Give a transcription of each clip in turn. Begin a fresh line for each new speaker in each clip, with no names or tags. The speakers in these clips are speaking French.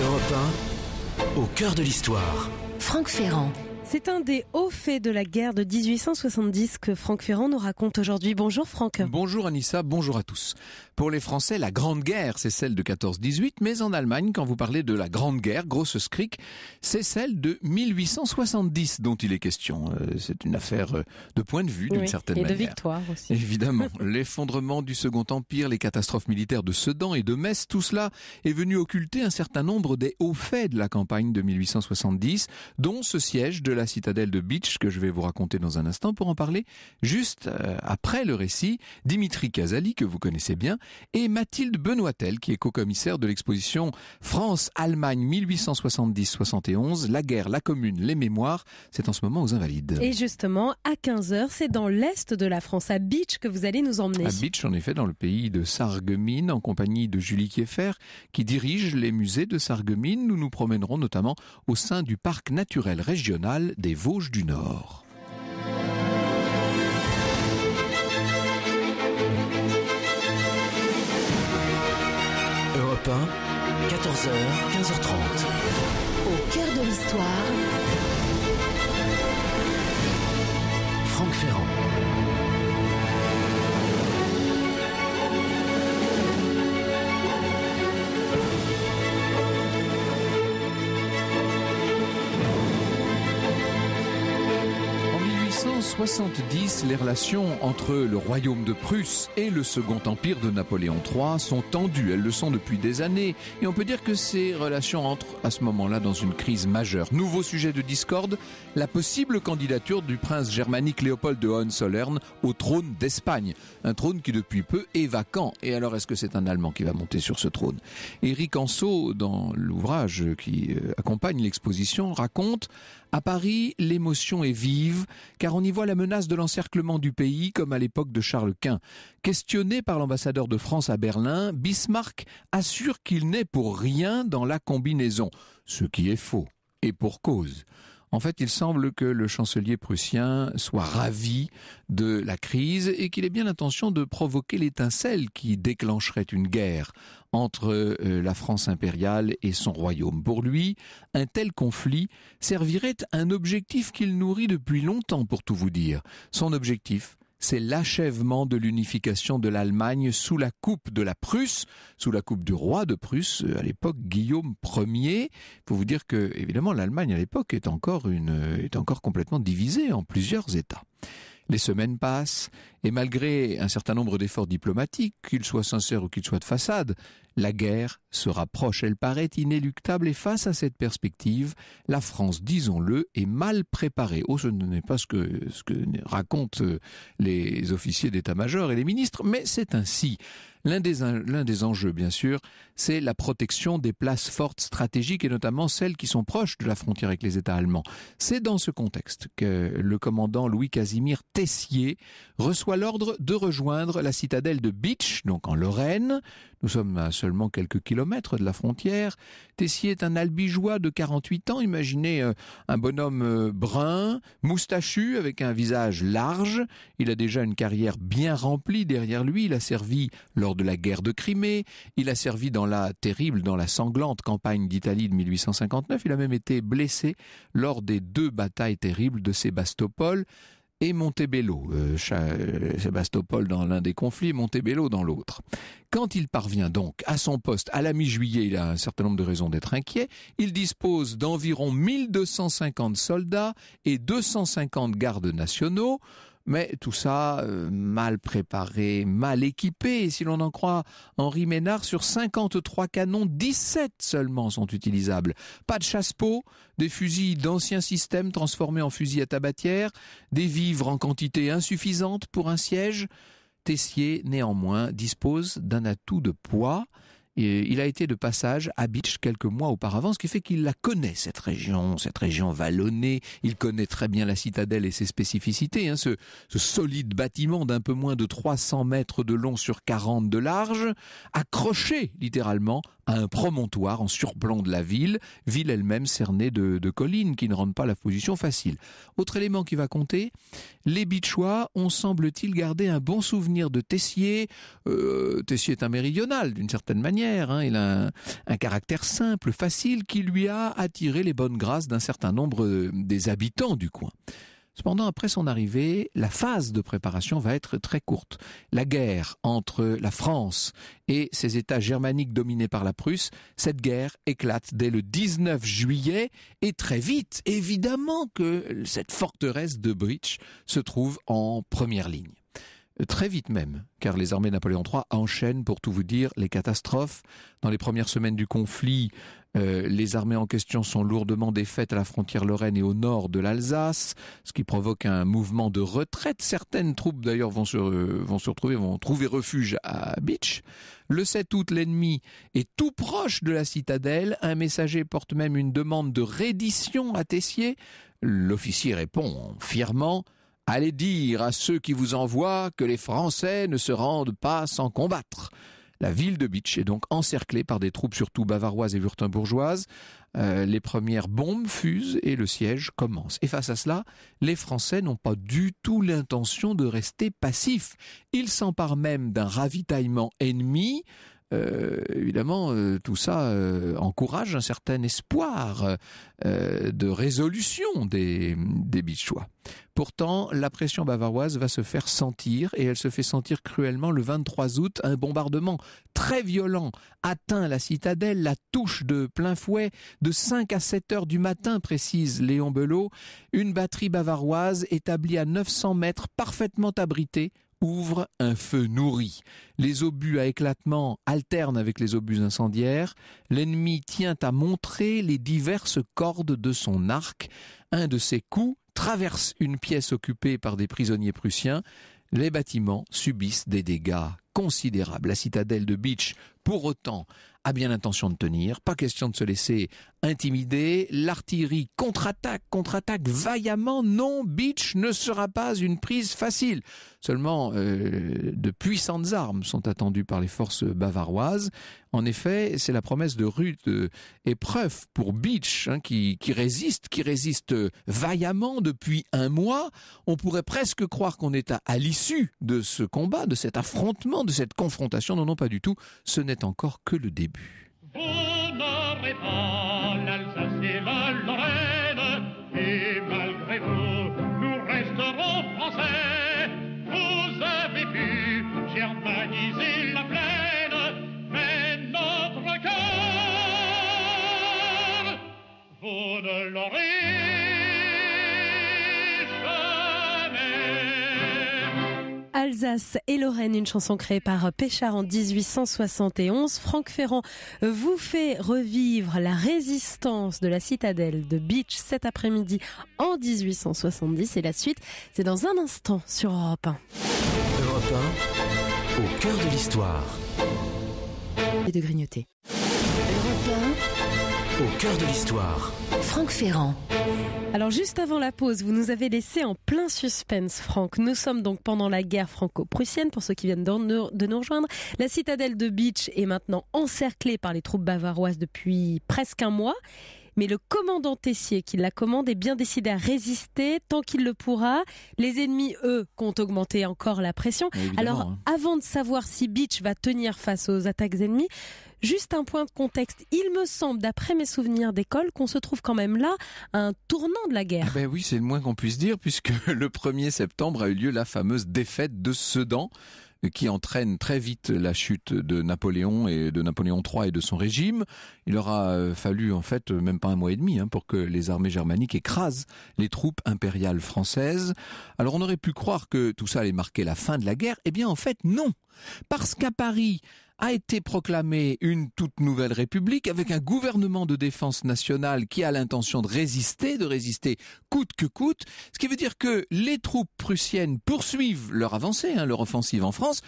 Europe 1, au cœur de l'histoire.
Franck Ferrand.
C'est un des hauts faits de la guerre de 1870 que Franck Ferrand nous raconte aujourd'hui. Bonjour Franck.
Bonjour Anissa, bonjour à tous. Pour les Français, la Grande Guerre, c'est celle de 14-18, mais en Allemagne, quand vous parlez de la Grande Guerre, Großes Krieg, c'est celle de 1870 dont il est question. C'est une affaire de point de vue, d'une certaine manière.
Et de victoire aussi.
Évidemment, l'effondrement du Second Empire, les catastrophes militaires de Sedan et de Metz, tout cela est venu occulter un certain nombre des hauts faits de la campagne de 1870, dont ce siège de la citadelle de Bitch que je vais vous raconter dans un instant. Pour en parler, juste après le récit, Dimitri Casali, que vous connaissez bien, et Mathilde Benoîtel, qui est co-commissaire de l'exposition France-Allemagne 1870-71, la guerre, la commune, les mémoires. C'est en ce moment aux Invalides.
Et justement, à 15h, c'est dans l'est de la France, à Bitch, que vous allez nous emmener.
À Bitch, en effet, dans le pays de Sarreguemines, en compagnie de Julie Kieffer, qui dirige les musées de Sarreguemines. Nous nous promènerons notamment au sein du parc naturel régional des Vosges du Nord.
Europe 1, 14h, 15h30.
Au cœur de l'histoire.
Franck Ferrand.
En 1870, les relations entre le royaume de Prusse et le Second Empire de Napoléon III sont tendues. Elles le sont depuis des années. Et on peut dire que ces relations entrent à ce moment-là dans une crise majeure. Nouveau sujet de discorde, la possible candidature du prince germanique Léopold de Hohenzollern au trône d'Espagne. Un trône qui depuis peu est vacant. Et alors est-ce que c'est un Allemand qui va monter sur ce trône ? Éric Anceau, dans l'ouvrage qui accompagne l'exposition, raconte: à Paris, l'émotion est vive, car on y voit la menace de l'encerclement du pays, comme à l'époque de Charles Quint. Questionné par l'ambassadeur de France à Berlin, Bismarck assure qu'il n'est pour rien dans la combinaison, ce qui est faux, et pour cause. En fait, il semble que le chancelier prussien soit ravi de la crise et qu'il ait bien l'intention de provoquer l'étincelle qui déclencherait une guerre entre la France impériale et son royaume. Pour lui, un tel conflit servirait un objectif qu'il nourrit depuis longtemps, pour tout vous dire. Son objectif, c'est l'achèvement de l'unification de l'Allemagne sous la coupe de la Prusse, sous la coupe du roi de Prusse, à l'époque Guillaume Ier. Pour vous dire que, évidemment, l'Allemagne à l'époque est encore complètement divisée en plusieurs États. Les semaines passent, et malgré un certain nombre d'efforts diplomatiques, qu'ils soient sincères ou qu'ils soient de façade, la guerre se rapproche. Elle paraît inéluctable, et face à cette perspective, la France, disons-le, est mal préparée. Oh, ce n'est pas ce que racontent les officiers d'état-major et les ministres, mais c'est ainsi. L'un des enjeux, bien sûr, c'est la protection des places fortes stratégiques et notamment celles qui sont proches de la frontière avec les États allemands. C'est dans ce contexte que le commandant Louis-Casimir Tessier reçoit l'ordre de rejoindre la citadelle de Bitch, donc en Lorraine. Nous sommes à seulement quelques kilomètres de la frontière. Tessier est un albigeois de 48 ans. Imaginez un bonhomme brun, moustachu, avec un visage large. Il a déjà une carrière bien remplie derrière lui. Il a servi lors de la guerre de Crimée. Il a servi dans la sanglante campagne d'Italie de 1859. Il a même été blessé lors des 2 batailles terribles de Sébastopol et Montebello. Sébastopol dans l'un des conflits, Montebello dans l'autre. Quand il parvient donc à son poste à la mi-juillet, il a un certain nombre de raisons d'être inquiet. Il dispose d'environ 1250 soldats et 250 gardes nationaux. Mais tout ça, mal préparé, mal équipé. Et si l'on en croit Henri Ménard, sur 53 canons, 17 seulement sont utilisables. Pas de chasse-peau, des fusils d'anciens systèmes transformés en fusils à tabatière, des vivres en quantité insuffisante pour un siège. Tessier, néanmoins, dispose d'un atout de poids. Il a été de passage à Bitche quelques mois auparavant, ce qui fait qu'il la connaît, cette région vallonnée. Il connaît très bien la citadelle et ses spécificités, hein, ce solide bâtiment d'un peu moins de 300 mètres de long sur 40 de large, accroché littéralement à un promontoire en surplomb de la ville elle-même cernée de collines qui ne rendent pas la position facile. Autre élément qui va compter, les Bitchois ont, semble-t-il, gardé un bon souvenir de Tessier. Tessier est un méridional d'une certaine manière, hein. Il a un caractère simple, facile, qui lui a attiré les bonnes grâces d'un certain nombre des habitants du coin. Cependant, après son arrivée, la phase de préparation va être très courte. La guerre entre la France et ses États germaniques dominés par la Prusse, cette guerre éclate dès le 19 juillet et très vite, évidemment que cette forteresse de Bitche se trouve en première ligne. Très vite même, car les armées de Napoléon III enchaînent, pour tout vous dire, les catastrophes. Dans les premières semaines du conflit, les armées en question sont lourdement défaites à la frontière lorraine et au nord de l'Alsace, ce qui provoque un mouvement de retraite. Certaines troupes d'ailleurs vont trouver refuge à Bitche. Le 7 août, l'ennemi est tout proche de la citadelle. Un messager porte même une demande de reddition à Tessier. L'officier répond fièrement: allez dire à ceux qui vous envoient que les Français ne se rendent pas sans combattre. La ville de Bitche est donc encerclée par des troupes surtout bavaroises et wurtembourgeoises. Les premières bombes fusent et le siège commence. Et face à cela, les Français n'ont pas du tout l'intention de rester passifs. Ils s'emparent même d'un ravitaillement ennemi. Évidemment, tout ça encourage un certain espoir de résolution des Bitchois. Pourtant, la pression bavaroise va se faire sentir, et elle se fait sentir cruellement le 23 août. Un bombardement très violent atteint la citadelle, la touche de plein fouet de 5 à 7 heures du matin, précise Léon Belot. Une batterie bavaroise établie à 900 mètres, parfaitement abritée, ouvre un feu nourri. Les obus à éclatement alternent avec les obus incendiaires. L'ennemi tient à montrer les diverses cordes de son arc. Un de ses coups traverse une pièce occupée par des prisonniers prussiens. Les bâtiments subissent des dégâts considérables. La citadelle de Bitche, pour autant, a bien l'intention de tenir. Pas question de se laisser intimider. L'artillerie contre-attaque vaillamment. Non, Bitche ne sera pas une prise facile. Seulement, de puissantes armes sont attendues par les forces bavaroises. En effet, c'est la promesse de rude épreuve pour Bitche, hein, qui résiste vaillamment depuis un mois. On pourrait presque croire qu'on est à l'issue de ce combat, de cet affrontement, de cette confrontation. Non, pas du tout. Ce n'est encore que le début.
Vous n'aurez pas l'Alsace et la Lorraine, et malgré vous, nous resterons français. Vous avez pu germaniser la plaine, mais notre cœur, vous ne l'aurez jamais.
Alsace et Lorraine, une chanson créée par Péchard en 1871. Franck Ferrand vous fait revivre la résistance de la citadelle de Bitche cet après-midi en 1870. Et la suite, c'est dans un instant sur Europe 1.
Europe 1, au cœur de l'histoire.
Et de grignoter.
Europe
Au cœur de l'histoire.
1, Franck Ferrand.
Alors juste avant la pause, vous nous avez laissé en plein suspense, Franck. Nous sommes donc pendant la guerre franco-prussienne, pour ceux qui viennent de nous rejoindre. La citadelle de Bitche est maintenant encerclée par les troupes bavaroises depuis presque un mois. Mais le commandant Tessier, qui la commande, est bien décidé à résister tant qu'il le pourra. Les ennemis, eux, comptent augmenter encore la pression. Alors, avant de savoir si Bitche va tenir face aux attaques ennemies, juste un point de contexte. Il me semble, d'après mes souvenirs d'école, qu'on se trouve quand même là à un tournant de la guerre.
Ben oui, c'est le moins qu'on puisse dire, puisque le 1er septembre a eu lieu la fameuse défaite de Sedan, qui entraîne très vite la chute de Napoléon et de Napoléon III et de son régime. Il aura fallu en fait même pas un mois et demi pour que les armées germaniques écrasent les troupes impériales françaises. Alors on aurait pu croire que tout ça allait marquer la fin de la guerre. Eh bien en fait non, parce qu'à Paris, a été proclamée une toute nouvelle république avec un gouvernement de défense nationale qui a l'intention de résister coûte que coûte. Ce qui veut dire que les troupes prussiennes poursuivent leur avancée, leur offensive en France,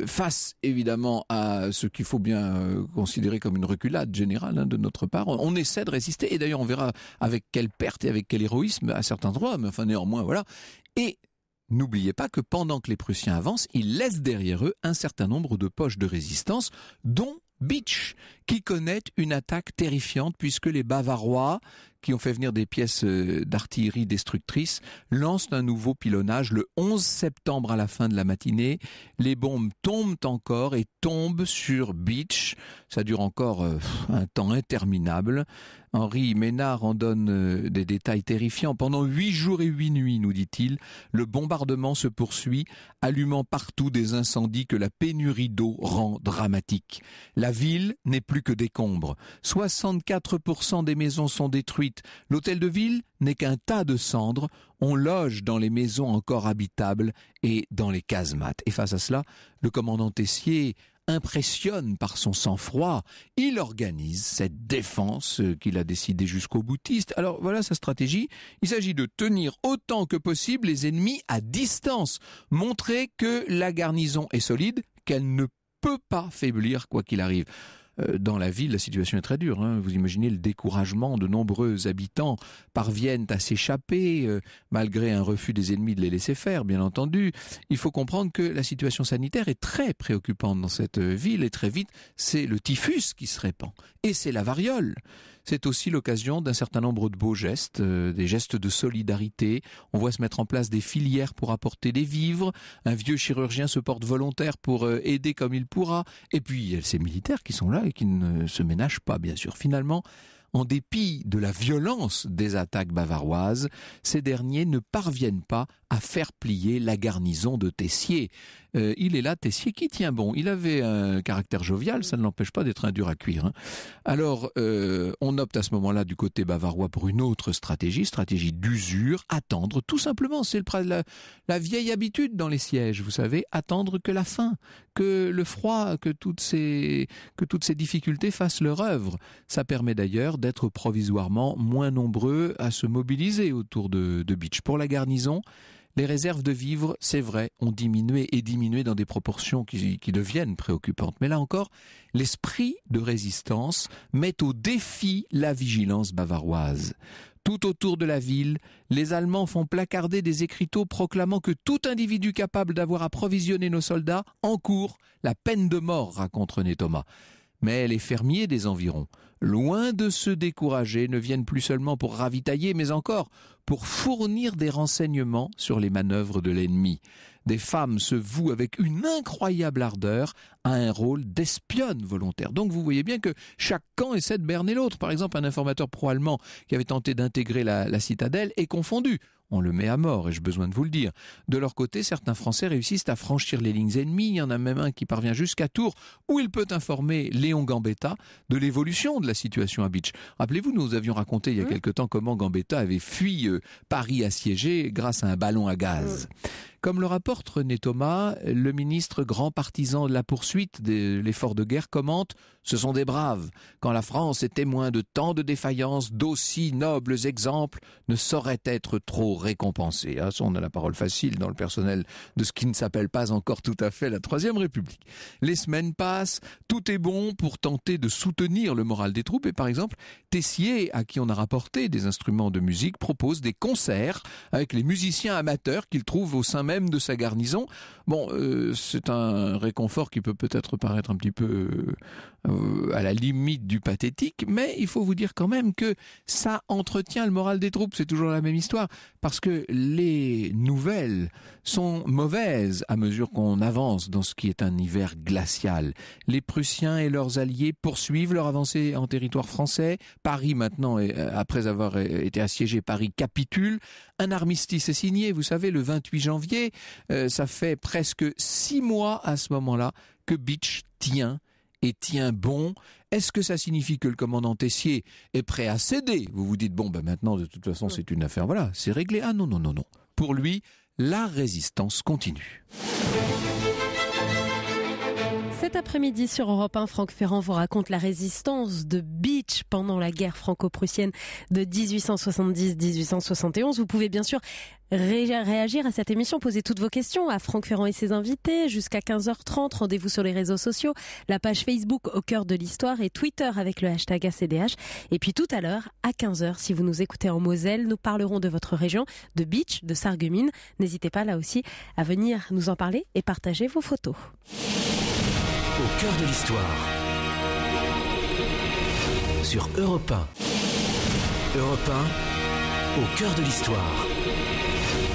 face évidemment à ce qu'il faut bien considérer comme une reculade générale de notre part. On essaie de résister et d'ailleurs on verra avec quelle perte et avec quel héroïsme à certains endroits, mais enfin néanmoins voilà. Et n'oubliez pas que pendant que les Prussiens avancent, ils laissent derrière eux un certain nombre de poches de résistance, dont Bitsch, qui connaît une attaque terrifiante puisque les Bavarois, qui ont fait venir des pièces d'artillerie destructrices, lancent un nouveau pilonnage le 11 septembre à la fin de la matinée. Les bombes tombent encore et tombent sur Bitsch. Ça dure encore un temps interminable. Henri Ménard en donne des détails terrifiants. Pendant 8 jours et 8 nuits, nous dit-il, le bombardement se poursuit, allumant partout des incendies que la pénurie d'eau rend dramatiques. La ville n'est plus que décombres. 64% des maisons sont détruites. L'hôtel de ville n'est qu'un tas de cendres. On loge dans les maisons encore habitables et dans les casemates. Et face à cela, le commandant Tessier impressionne par son sang-froid. Il organise cette défense qu'il a décidée jusqu'au boutiste. Alors voilà sa stratégie. Il s'agit de tenir autant que possible les ennemis à distance. Montrer que la garnison est solide, qu'elle ne peut pas faiblir quoi qu'il arrive. Dans la ville, la situation est très dure. Vous imaginez le découragement de nombreux habitants parviennent à s'échapper, malgré un refus des ennemis de les laisser faire, bien entendu. Il faut comprendre que la situation sanitaire est très préoccupante dans cette ville et très vite, c'est le typhus qui se répand. Et c'est la variole. C'est aussi l'occasion d'un certain nombre de beaux gestes, des gestes de solidarité. On voit se mettre en place des filières pour apporter des vivres. Un vieux chirurgien se porte volontaire pour aider comme il pourra. Et puis, il y a ces militaires qui sont là et qui ne se ménagent pas, bien sûr. Finalement, en dépit de la violence des attaques bavaroises, ces derniers ne parviennent pas à faire plier la garnison de Tessier. Il est là, Tessier, qui tient bon. Il avait un caractère jovial, ça ne l'empêche pas d'être un dur à cuire. Alors, on opte à ce moment-là du côté bavarois pour une autre stratégie d'usure, attendre, tout simplement. C'est la vieille habitude dans les sièges, vous savez, attendre que la faim, que le froid, que toutes ces difficultés fassent leur œuvre. Ça permet d'ailleurs d'être provisoirement moins nombreux à se mobiliser autour de Bitsch. Pour la garnison, les réserves de vivres, c'est vrai, ont diminué dans des proportions qui deviennent préoccupantes. Mais là encore, l'esprit de résistance met au défi la vigilance bavaroise. Tout autour de la ville, les Allemands font placarder des écriteaux proclamant que tout individu capable d'avoir approvisionné nos soldats encourt la peine de mort, raconte René Thomas. Mais les fermiers des environs, loin de se décourager, ne viennent plus seulement pour ravitailler, mais encore pour fournir des renseignements sur les manœuvres de l'ennemi. Des femmes se vouent avec une incroyable ardeur à un rôle d'espionne volontaire. Donc vous voyez bien que chaque camp essaie de berner l'autre. Par exemple, un informateur pro-allemand qui avait tenté d'intégrer la citadelle est confondu. On le met à mort, ai-je besoin de vous le dire. De leur côté, certains Français réussissent à franchir les lignes ennemies. Il y en a même un qui parvient jusqu'à Tours, où il peut informer Léon Gambetta de l'évolution de la situation à Bitsch. Rappelez-vous, nous avions raconté il y a quelque temps comment Gambetta avait fui Paris assiégé grâce à un ballon à gaz. Comme le rapporte René Thomas, le ministre grand partisan de la poursuite de l'effort de guerre commente « Ce sont des braves. Quand la France est témoin de tant de défaillances, d'aussi nobles exemples, ne saurait être trop récompensée. » Ça, on a la parole facile dans le personnel de ce qui ne s'appelle pas encore tout à fait la Troisième République. Les semaines passent, tout est bon pour tenter de soutenir le moral des troupes. Et par exemple, Tessier, à qui on a rapporté des instruments de musique, propose des concerts avec les musiciens amateurs qu'il trouve au sein même de sa garnison. Bon, c'est un réconfort qui peut peut-être paraître un petit peu à la limite du pathétique, mais il faut vous dire quand même que ça entretient le moral des troupes. C'est toujours la même histoire, parce que les nouvelles sont mauvaises à mesure qu'on avance dans ce qui est un hiver glacial. Les Prussiens et leurs alliés poursuivent leur avancée en territoire français. Paris maintenant, après avoir été assiégé, Paris capitule. Un armistice est signé, vous savez, le 28 janvier. Ça fait presque 6 mois à ce moment-là que Bitsch tient et tient bon. Est-ce que ça signifie que le commandant Tessier est prêt à céder ? Vous vous dites, bon, maintenant, de toute façon, c'est une affaire, voilà, c'est réglé. Ah non. Pour lui, la résistance continue.
Cet après-midi sur Europe 1, Franck Ferrand vous raconte la résistance de Beach pendant la guerre franco-prussienne de 1870-1871. Vous pouvez bien sûr réagir à cette émission, poser toutes vos questions à Franck Ferrand et ses invités jusqu'à 15h30. Rendez-vous sur les réseaux sociaux, la page Facebook Au cœur de l'histoire et Twitter avec le hashtag ACDH. Et puis tout à l'heure, à 15h, si vous nous écoutez en Moselle, nous parlerons de votre région, de Beach, de Sarreguemines. N'hésitez pas là aussi à venir nous en parler et partager vos photos.
Au cœur de l'histoire. Sur Europe 1. Europe 1, au cœur de l'histoire.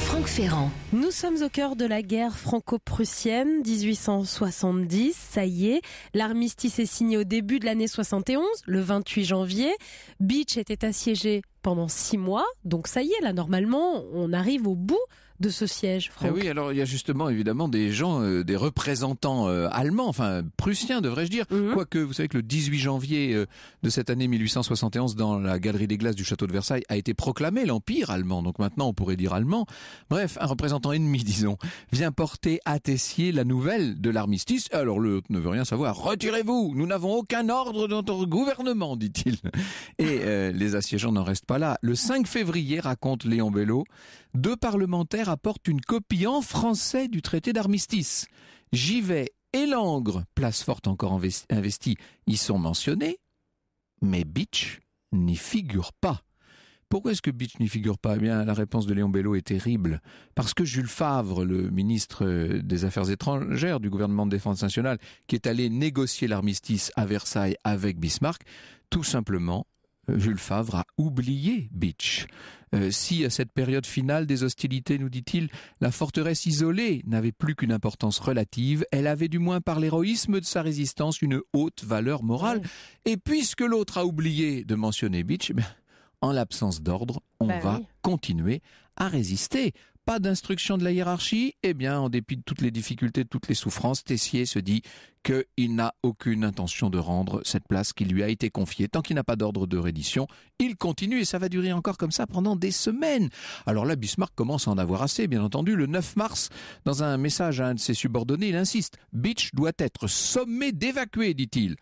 Franck Ferrand.
Nous sommes au cœur de la guerre franco-prussienne, 1870, ça y est. L'armistice est signé au début de l'année 71, le 28 janvier. Beach était assiégé pendant 6 mois, donc ça y est, là, normalement, on arrive au bout de ce siège, Franck.
Oui, alors il y a justement évidemment des gens, des représentants allemands, enfin prussiens devrais-je dire, quoique vous savez que le 18 janvier de cette année 1871 dans la Galerie des Glaces du château de Versailles a été proclamé l'Empire allemand, donc maintenant on pourrait dire allemand. Bref, un représentant ennemi, disons, vient porter à Tessier la nouvelle de l'armistice. Alors l'autre ne veut rien savoir. Retirez-vous, nous n'avons aucun ordre de notre gouvernement, dit-il. Et les assiégeants n'en restent pas là. Le 5 février, raconte Léon Bello, 2 parlementaires apportent une copie en français du traité d'armistice. Givet et Langres, place forte encore investie, y sont mentionnés, mais Beach n'y figure pas. Pourquoi est-ce que Beach n'y figure pas ? Eh bien, la réponse de Léon Bello est terrible. Parce que Jules Favre, le ministre des Affaires étrangères du gouvernement de défense nationale, qui est allé négocier l'armistice à Versailles avec Bismarck, tout simplement, Jules Favre a oublié Beach. Si à cette période finale des hostilités, nous dit-il, la forteresse isolée n'avait plus qu'une importance relative, elle avait du moins par l'héroïsme de sa résistance une haute valeur morale. Et puisque l'autre a oublié de mentionner Beach, en l'absence d'ordre, on va continuer à résister. Pas d'instruction de la hiérarchie, eh bien, en dépit de toutes les difficultés, de toutes les souffrances, Tessier se dit qu'il n'a aucune intention de rendre cette place qui lui a été confiée. Tant qu'il n'a pas d'ordre de reddition, il continue et ça va durer encore comme ça pendant des semaines. Alors là, Bismarck commence à en avoir assez, bien entendu. Le 9 mars, dans un message à un de ses subordonnés, il insiste. Beach doit être sommé d'évacuer, dit-il.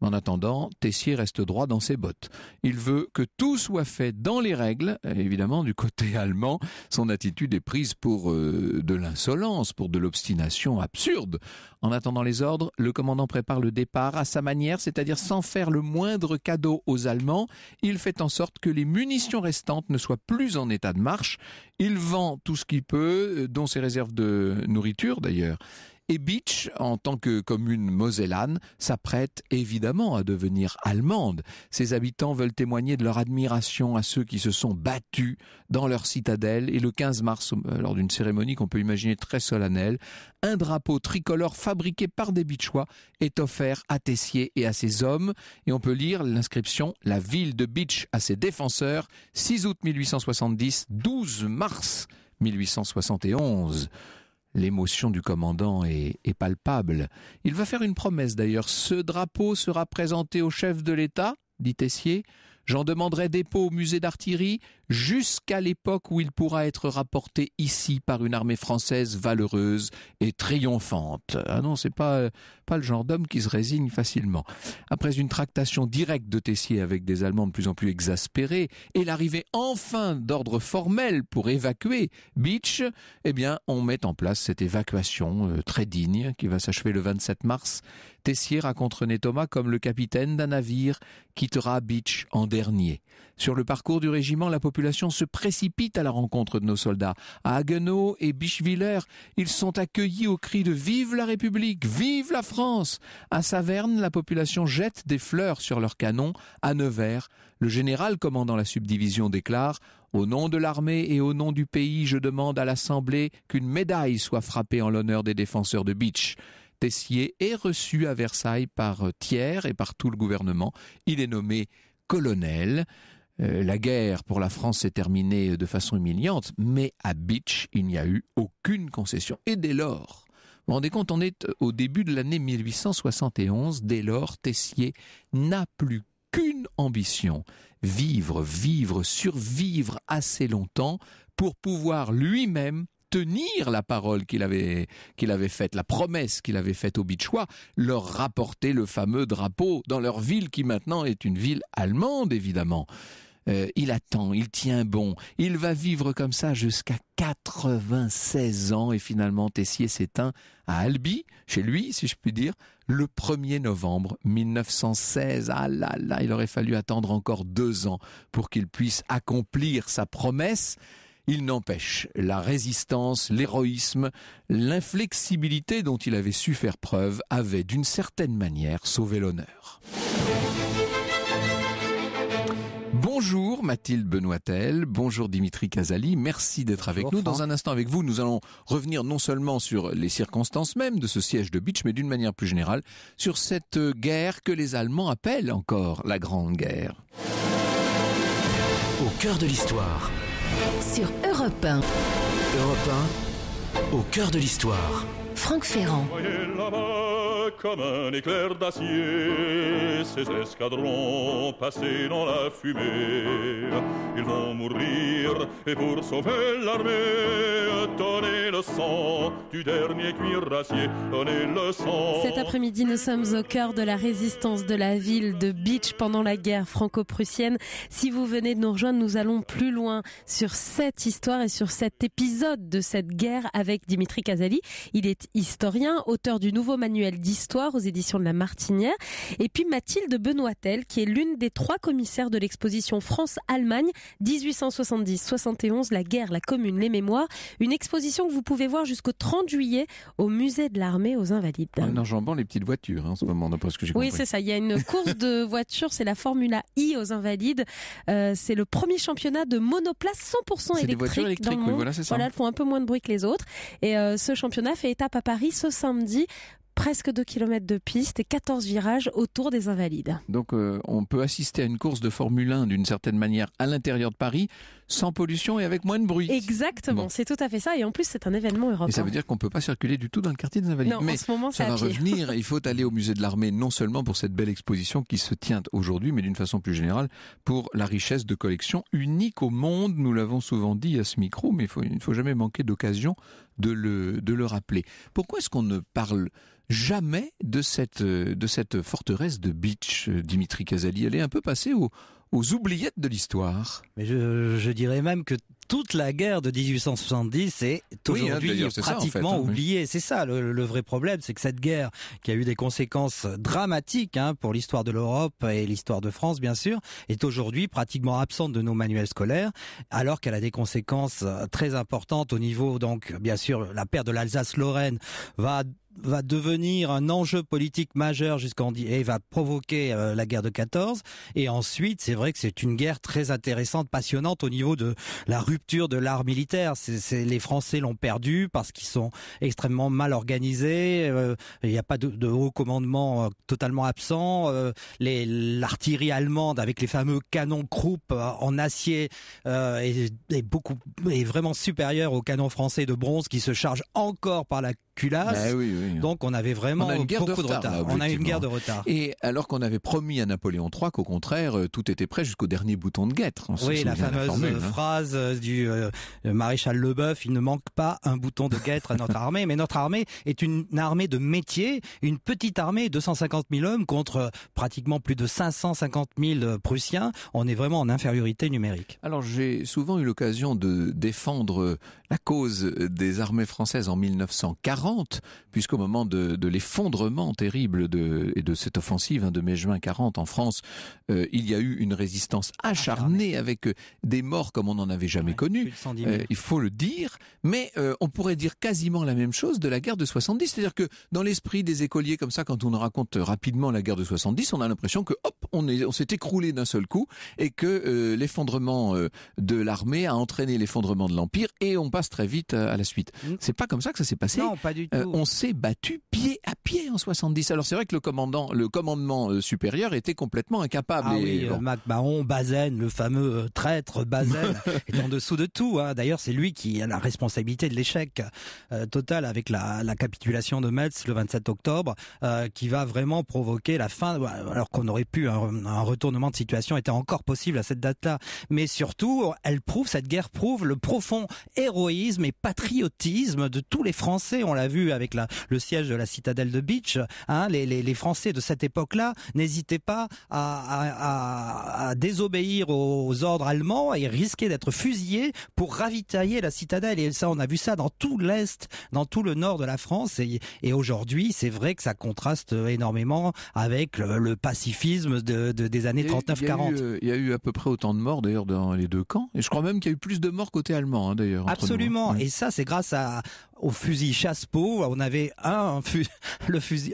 En attendant, Tessier reste droit dans ses bottes. Il veut que tout soit fait dans les règles. Évidemment, du côté allemand, son attitude est prise pour de l'insolence, pour de l'obstination absurde. En attendant les ordres, le commandant prépare le départ à sa manière, c'est-à-dire sans faire le moindre cadeau aux Allemands. Il fait en sorte que les munitions restantes ne soient plus en état de marche. Il vend tout ce qu'il peut, dont ses réserves de nourriture d'ailleurs. Et Beach, en tant que commune mosellane, s'apprête évidemment à devenir allemande. Ses habitants veulent témoigner de leur admiration à ceux qui se sont battus dans leur citadelle. Et le 15 mars, lors d'une cérémonie qu'on peut imaginer très solennelle, un drapeau tricolore fabriqué par des Beachois est offert à Tessier et à ses hommes. Et on peut lire l'inscription « La ville de Beach à ses défenseurs, 6 août 1870, 12 mars 1871 ». L'émotion du commandant est palpable. Il va faire une promesse d'ailleurs. Ce drapeau sera présenté au chef de l'État, dit Tessier. J'en demanderai dépôt au musée d'artillerie jusqu'à l'époque où il pourra être rapporté ici par une armée française valeureuse et triomphante. Ah non, c'est pas le genre d'homme qui se résigne facilement. Après une tractation directe de Tessier avec des Allemands de plus en plus exaspérés et l'arrivée enfin d'ordre formel pour évacuer Beach, eh bien, on met en place cette évacuation très digne qui va s'achever le 27 mars. Tessier raconte René Thomas comme le capitaine d'un navire quittera Beach en dernier. Sur le parcours du régiment, la population se précipite à la rencontre de nos soldats. À Haguenau et Bischwiller, ils sont accueillis au cri de « Vive la République, vive la France !» À Saverne, la population jette des fleurs sur leurs canons. À Nevers, le général commandant la subdivision déclare « Au nom de l'armée et au nom du pays, je demande à l'Assemblée qu'une médaille soit frappée en l'honneur des défenseurs de Beach. » Tessier est reçu à Versailles par Thiers et par tout le gouvernement. Il est nommé colonel. La guerre pour la France s'est terminée de façon humiliante, mais à Beach, il n'y a eu aucune concession. Et dès lors, vous vous rendez compte, on est au début de l'année 1871, dès lors, Tessier n'a plus qu'une ambition, vivre, survivre assez longtemps pour pouvoir lui-même tenir la parole qu'il avait faite, la promesse qu'il avait faite aux Bitchois, leur rapporter le fameux drapeau dans leur ville qui maintenant est une ville allemande évidemment. Il attend, il tient bon, il va vivre comme ça jusqu'à 96 ans et finalement Tessier s'éteint à Albi, chez lui si je puis dire, le 1er novembre 1916. Ah là là, il aurait fallu attendre encore 2 ans pour qu'il puisse accomplir sa promesse. Il n'empêche, la résistance, l'héroïsme, l'inflexibilité dont il avait su faire preuve avaient d'une certaine manière sauvé l'honneur. Bonjour Mathilde Benoîtel, bonjour Dimitri Casali, merci d'être avec nous. Dans un instant avec vous, nous allons revenir non seulement sur les circonstances mêmes de ce siège de Bitch, mais d'une manière plus générale, sur cette guerre que les Allemands appellent encore la Grande Guerre.
Au cœur de l'histoire.
Sur Europe 1.
Europe 1, au cœur de l'histoire.
Franck Ferrand.
Voyez là-bas comme un éclair d'acier ces escadrons passés dans la fumée. Ils vont mourir et pour sauver l'armée, donnez le sang du dernier cuirassier, donnez le sang.
Cet après-midi, nous sommes au cœur de la résistance de la ville de Bitch pendant la guerre franco-prussienne. Si vous venez de nous rejoindre, nous allons plus loin sur cette histoire et sur cet épisode de cette guerre avec Dimitri Casali. Il est historien, auteur du nouveau manuel d'histoire aux éditions de La Martinière. Et puis Mathilde Benoîtel, qui est l'une des 3 commissaires de l'exposition France-Allemagne 1870-71, la guerre, la commune, les mémoires. Une exposition que vous pouvez voir jusqu'au 30 juillet au musée de l'armée aux Invalides.
En enjambant les petites voitures en ce moment, d'après ce que j'ai compris.
Oui, c'est ça. Il y a une course de voitures, c'est la Formula I aux Invalides. C'est le premier championnat de monoplace 100% électrique.
Des voitures électriques,
dans le monde.
Oui, voilà, c'est ça.
Voilà, elles font un peu moins de bruit que les autres. Et ce championnat fait étape à Paris ce samedi. Presque 2 km de piste et 14 virages autour des Invalides.
Donc on peut assister à une course de Formule 1 d'une certaine manière à l'intérieur de Paris, sans pollution et avec moins de bruit.
Exactement, bon. C'est tout à fait ça. Et en plus, c'est un événement européen.
Et ça veut dire qu'on ne peut pas circuler du tout dans le quartier des Invalides.
Non,
mais
en ce moment,
ça va revenir. Il faut aller au musée de l'armée, non seulement pour cette belle exposition qui se tient aujourd'hui, mais d'une façon plus générale, pour la richesse de collection unique au monde. Nous l'avons souvent dit à ce micro, mais il ne faut jamais manquer d'occasion de le rappeler. Pourquoi est-ce qu'on ne parle jamais de cette forteresse de Bitch, Dimitri Casali? Elle est un peu passée aux oubliettes de l'histoire.
Mais je dirais même que toute la guerre de 1870 est aujourd'hui pratiquement oubliée. C'est ça le vrai problème, c'est que cette guerre qui a eu des conséquences dramatiques pour l'histoire de l'Europe et l'histoire de France bien sûr, est aujourd'hui pratiquement absente de nos manuels scolaires, alors qu'elle a des conséquences très importantes au niveau, donc bien sûr la perte de l'Alsace-Lorraine va devenir un enjeu politique majeur et va provoquer la guerre de 14. Et ensuite, c'est vrai que c'est une guerre très intéressante, passionnante au niveau de la rupture de l'art militaire. Les Français l'ont perdu parce qu'ils sont extrêmement mal organisés. Il n'y a pas de haut commandement totalement absent. L'artillerie allemande avec les fameux canons Krupp en acier est vraiment supérieure aux canons français de bronze qui se chargent encore par la culasse.
Oui.
Donc on avait vraiment beaucoup de retard. On a une guerre de retard.
Et alors qu'on avait promis à Napoléon III qu'au contraire, tout était prêt jusqu'au dernier bouton de guêtre.
Oui, la fameuse phrase du maréchal Leboeuf, il ne manque pas un bouton de guêtre à notre armée. Mais notre armée est une armée de métier, une petite armée, 250 000 hommes contre pratiquement plus de 550 000 Prussiens. On est vraiment en infériorité numérique.
Alors j'ai souvent eu l'occasion de défendre la cause des armées françaises en 1940, puisqu'au moment de l'effondrement terrible de cette offensive de mai-juin 40 en France, il y a eu une résistance acharnée avec des morts comme on n'en avait jamais connu, il faut le dire, mais on pourrait dire quasiment la même chose de la guerre de 70, c'est-à-dire que dans l'esprit des écoliers comme ça, quand on raconte rapidement la guerre de 70, on a l'impression que hop, on s'est écroulé d'un seul coup et que l'effondrement de l'armée a entraîné l'effondrement de l'Empire et on passe très vite à la suite. C'est pas comme ça que ça s'est passé.
Non, pas du tout.
On s'est battu pied à pied en 70. Alors c'est vrai que le commandement supérieur était complètement incapable.
Ah oui, MacMahon, Bazaine, le fameux traître Bazaine est en dessous de tout. Hein. D'ailleurs, c'est lui qui a la responsabilité de l'échec total avec la capitulation de Metz le 27 octobre, qui va vraiment provoquer la fin, alors qu'on aurait pu, un retournement de situation était encore possible à cette date-là. Mais surtout, cette guerre prouve le profond héroïsme et patriotisme de tous les Français. On l'a vu avec le siège de la citadelle de Bitch. Hein, les Français de cette époque-là n'hésitaient pas à désobéir aux ordres allemands et risquaient d'être fusillés pour ravitailler la citadelle. Et ça, on a vu ça dans tout l'Est, dans tout le nord de la France. Et aujourd'hui, c'est vrai que ça contraste énormément avec le pacifisme des années 39-40.
Il y a eu à peu près autant de morts d'ailleurs dans les deux camps. Et je crois même qu'il y a eu plus de morts côté allemand d'ailleurs.
Absolument. Et ça, c'est grâce au fusil Chassepot. On avait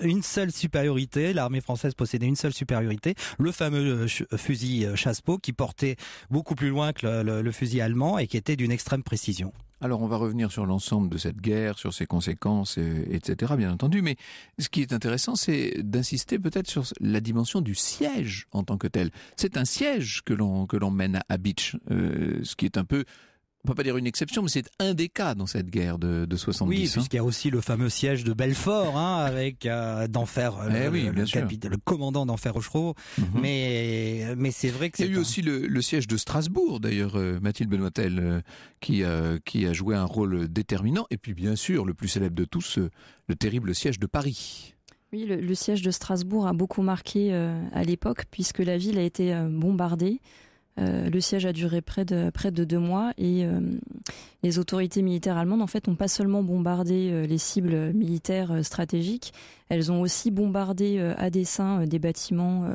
une seule supériorité. L'armée française possédait une seule supériorité. Le fameux fusil Chassepot qui portait beaucoup plus loin que le fusil allemand et qui était d'une extrême précision.
Alors on va revenir sur l'ensemble de cette guerre, sur ses conséquences, etc. bien entendu. Mais ce qui est intéressant, c'est d'insister peut-être sur la dimension du siège en tant que tel. C'est un siège que l'on mène à Bitch, ce qui est un peu... On peut pas dire une exception, mais c'est un des cas dans cette guerre de 70.
Oui, puisqu'il y a aussi le fameux siège de Belfort, avec d'Enfer, le commandant d'Enfer Rochereau. Mais c'est vrai que
il y a eu aussi le siège de Strasbourg, d'ailleurs, Mathilde Benoîtel, qui a joué un rôle déterminant. Et puis bien sûr, le plus célèbre de tous, le terrible siège de Paris.
Oui, le siège de Strasbourg a beaucoup marqué à l'époque, puisque la ville a été bombardée. Le siège a duré près de 2 mois et les autorités militaires allemandes en fait n'ont pas seulement bombardé les cibles militaires stratégiques, elles ont aussi bombardé à dessein des bâtiments,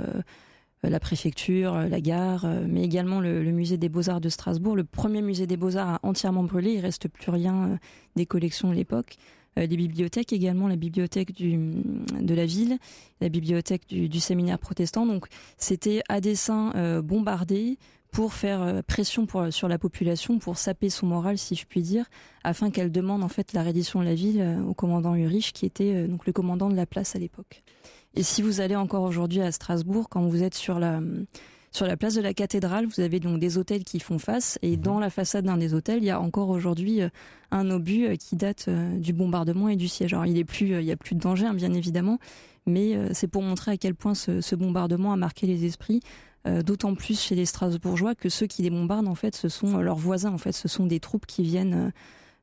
la préfecture, la gare, mais également le musée des Beaux-Arts de Strasbourg. Le premier musée des Beaux-Arts a entièrement brûlé, il reste plus rien des collections de l'époque. Les bibliothèques également, la bibliothèque de la ville, la bibliothèque du séminaire protestant. Donc c'était à dessein bombardé pour faire pression sur la population, pour saper son moral, si je puis dire, afin qu'elle demande en fait la reddition de la ville au commandant Ulrich, qui était donc le commandant de la place à l'époque. Et si vous allez encore aujourd'hui à Strasbourg, quand vous êtes sur la place de la cathédrale, vous avez donc des hôtels qui font face, et dans la façade d'un des hôtels, il y a encore aujourd'hui un obus qui date du bombardement et du siège. Alors il y a plus de danger, bien évidemment, mais c'est pour montrer à quel point ce bombardement a marqué les esprits, d'autant plus chez les Strasbourgeois que ceux qui les bombardent, en fait, ce sont leurs voisins. En fait, ce sont des troupes qui viennent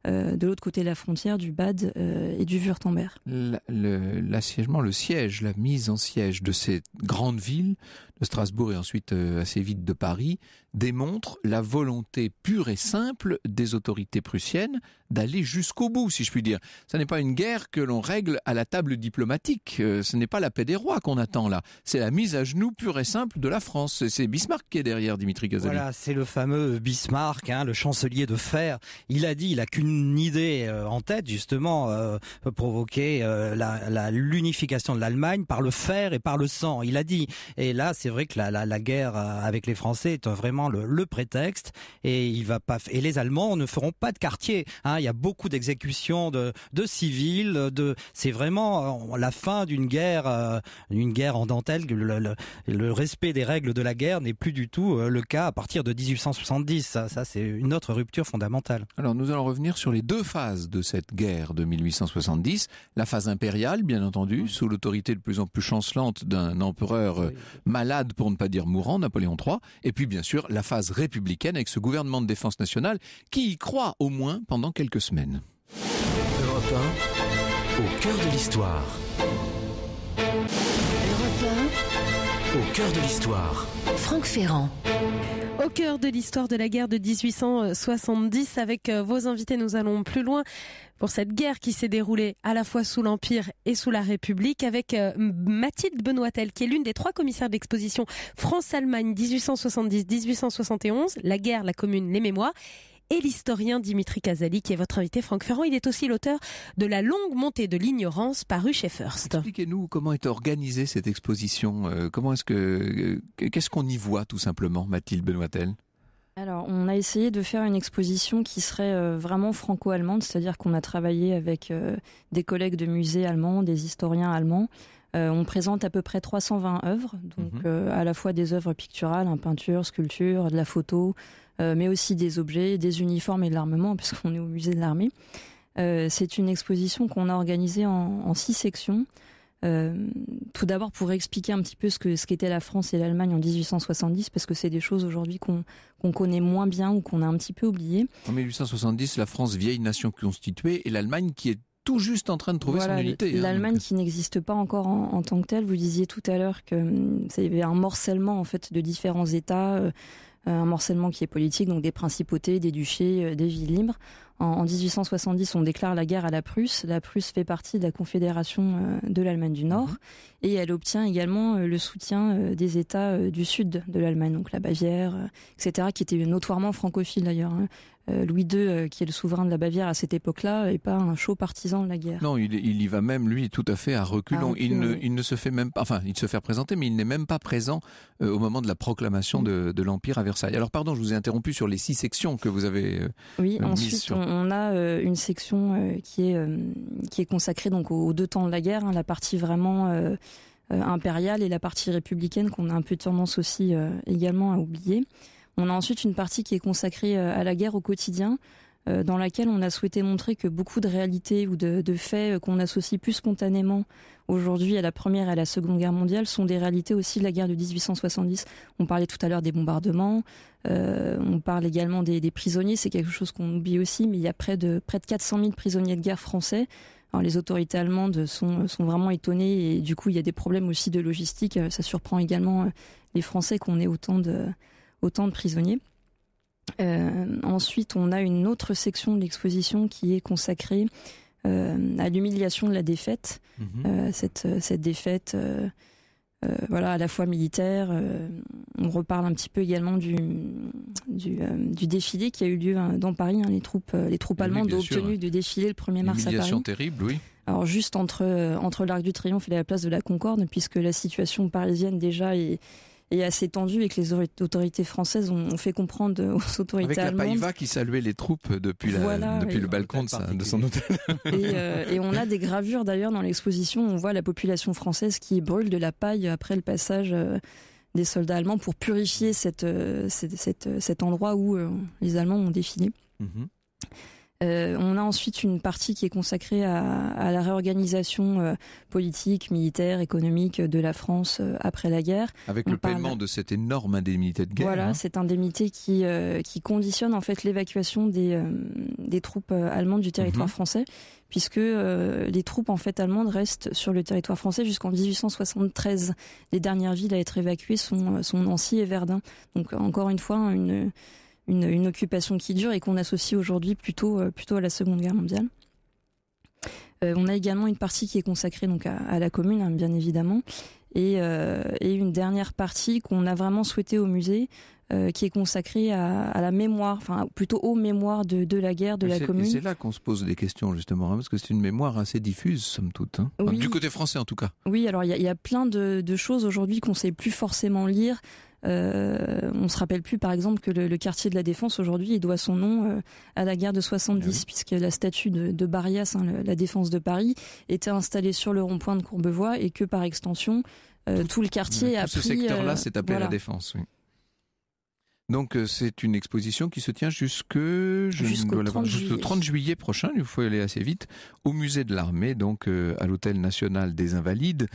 de l'autre côté de la frontière, du Bade et du Wurtemberg.
L'assiègement, le siège, la mise en siège de ces grandes villes, de Strasbourg et ensuite assez vite de Paris, démontre la volonté pure et simple des autorités prussiennes d'aller jusqu'au bout, si je puis dire. Ce n'est pas une guerre que l'on règle à la table diplomatique, ce n'est pas la paix des rois qu'on attend là, c'est la mise à genoux pure et simple de la France. C'est Bismarck qui est derrière, Dimitri Casali.
Voilà, c'est le fameux Bismarck, le chancelier de fer. Il a qu'une idée en tête, justement, provoquer l'unification de l'Allemagne par le fer et par le sang. Il a dit, et là c'est vrai que la guerre avec les Français est vraiment le prétexte, et et les Allemands ne feront pas de quartier. Il y a beaucoup d'exécutions de civils. C'est vraiment la fin d'une guerre en dentelle. Le respect des règles de la guerre n'est plus du tout le cas à partir de 1870. Ça c'est une autre rupture fondamentale.
Alors nous allons revenir sur les 2 phases de cette guerre de 1870. La phase impériale, bien entendu, sous l'autorité de plus en plus chancelante d'un empereur malade, pour ne pas dire mourant, Napoléon III. Et puis bien sûr la phase républicaine avec ce gouvernement de défense nationale qui y croit au moins pendant quelques semaines.
Europe 1, au cœur de l'histoire.
Europe
1, au cœur de l'histoire.
Franck Ferrand.
Au cœur de l'histoire de la guerre de 1870, avec vos invités, nous allons plus loin pour cette guerre qui s'est déroulée à la fois sous l'Empire et sous la République, avec Mathilde Benoîtel, qui est l'une des 3 commissaires d'exposition France-Allemagne 1870-1871, la guerre, la commune, les mémoires, et l'historien Dimitri Casali, qui est votre invité, Franck Ferrand. Il est aussi l'auteur de La longue montée de l'ignorance, paru chez First.
Expliquez-nous comment est organisée cette exposition. Qu'est-ce qu'on y voit tout simplement, Mathilde Benoîtel ?
Alors, on a essayé de faire une exposition qui serait vraiment franco-allemande, c'est-à-dire qu'on a travaillé avec des collègues de musées allemands, des historiens allemands. On présente à peu près 320 œuvres, donc à la fois des œuvres picturales, peinture, sculpture, de la photo, mais aussi des objets, des uniformes et de l'armement, puisqu'on est au musée de l'armée. C'est une exposition qu'on a organisée en 6 sections. Tout d'abord pour expliquer un petit peu ce qu'était la France et l'Allemagne en 1870, parce que c'est des choses aujourd'hui qu'on connaît moins bien ou qu'on a un petit peu oubliées.
En 1870, la France, vieille nation constituée, et l'Allemagne qui est tout juste en train de trouver son unité.
L'Allemagne qui n'existe pas encore en tant que telle. Vous disiez tout à l'heure qu'il y avait un morcellement en fait de différents États, un morcellement qui est politique, donc des principautés, des duchés, des villes libres. En 1870, on déclare la guerre à la Prusse. La Prusse fait partie de la Confédération de l'Allemagne du Nord et elle obtient également le soutien des États du sud de l'Allemagne, donc la Bavière, etc., qui étaient notoirement francophiles d'ailleurs. Louis II, qui est le souverain de la Bavière à cette époque-là, n'est pas un chaud partisan de la guerre.
Non, il y va même, lui, tout à fait à reculons. Il ne se fait même pas, enfin, il se fait représenter, mais il n'est même pas présent au moment de la proclamation de l'Empire à Versailles. Alors, pardon, je vous ai interrompu sur les 6 sections que vous avez
Oui, ensuite, on a une section qui est consacrée donc aux 2 temps de la guerre, la partie vraiment impériale et la partie républicaine qu'on a un peu tendance aussi également à oublier. On a ensuite une partie qui est consacrée à la guerre au quotidien, dans laquelle on a souhaité montrer que beaucoup de réalités ou de faits qu'on associe plus spontanément aujourd'hui à la Première et à la Seconde Guerre mondiale sont des réalités aussi de la guerre de 1870. On parlait tout à l'heure des bombardements, on parle également des prisonniers, c'est quelque chose qu'on oublie aussi, mais il y a près de 400 000 prisonniers de guerre français. Alors, les autorités allemandes sont vraiment étonnées et du coup il y a des problèmes aussi de logistique. Ça surprend également les Français qu'on ait autant de prisonniers. Ensuite, on a une autre section de l'exposition qui est consacrée à l'humiliation de la défaite. Cette défaite, à la fois militaire. On reparle un petit peu également du défilé qui a eu lieu dans Paris. Les troupes allemandes ont obtenu de défiler le 1er mars à Paris.
Humiliation terrible, oui.
Alors juste entre l'Arc du Triomphe et la place de la Concorde, puisque la situation parisienne déjà est assez tendue et que les autorités françaises ont fait comprendre aux autorités allemandes.
Avec la Païva qui saluait les troupes depuis le balcon de son hôtel.
Et on a des gravures d'ailleurs dans l'exposition. On voit la population française qui brûle de la paille après le passage des soldats allemands pour purifier cet endroit où les Allemands ont défilé. On a ensuite une partie qui est consacrée à la réorganisation politique, militaire, économique de la France après la guerre.
Avec le paiement de cette énorme indemnité de guerre.
Voilà, cette indemnité qui conditionne en fait l'évacuation des troupes allemandes du territoire français, puisque les troupes en fait allemandes restent sur le territoire français jusqu'en 1873. Les dernières villes à être évacuées sont Nancy et Verdun. Donc encore une fois une occupation qui dure et qu'on associe aujourd'hui plutôt à la Seconde Guerre mondiale. On a également une partie qui est consacrée donc à la Commune, bien évidemment, et une dernière partie qu'on a vraiment souhaité au musée, qui est consacrée à la mémoire, enfin plutôt aux mémoires de la guerre, de la Commune.
C'est là qu'on se pose des questions justement, parce que c'est une mémoire assez diffuse, somme toute.
Oui.
Du côté français en tout cas.
Oui, alors il y a plein de choses aujourd'hui qu'on ne sait plus forcément lire. On se rappelle plus par exemple que le quartier de la Défense aujourd'hui il doit son nom à la guerre de 70, puisque la statue de Barrias, la Défense de Paris, était installée sur le rond-point de Courbevoie et que par extension tout le quartier a pris...
Ce secteur-là s'est appelé la Défense, oui. Donc c'est une exposition qui se tient jusqu'au 30 juillet prochain, il faut aller assez vite, au musée de l'armée, donc à l'hôtel national des Invalides.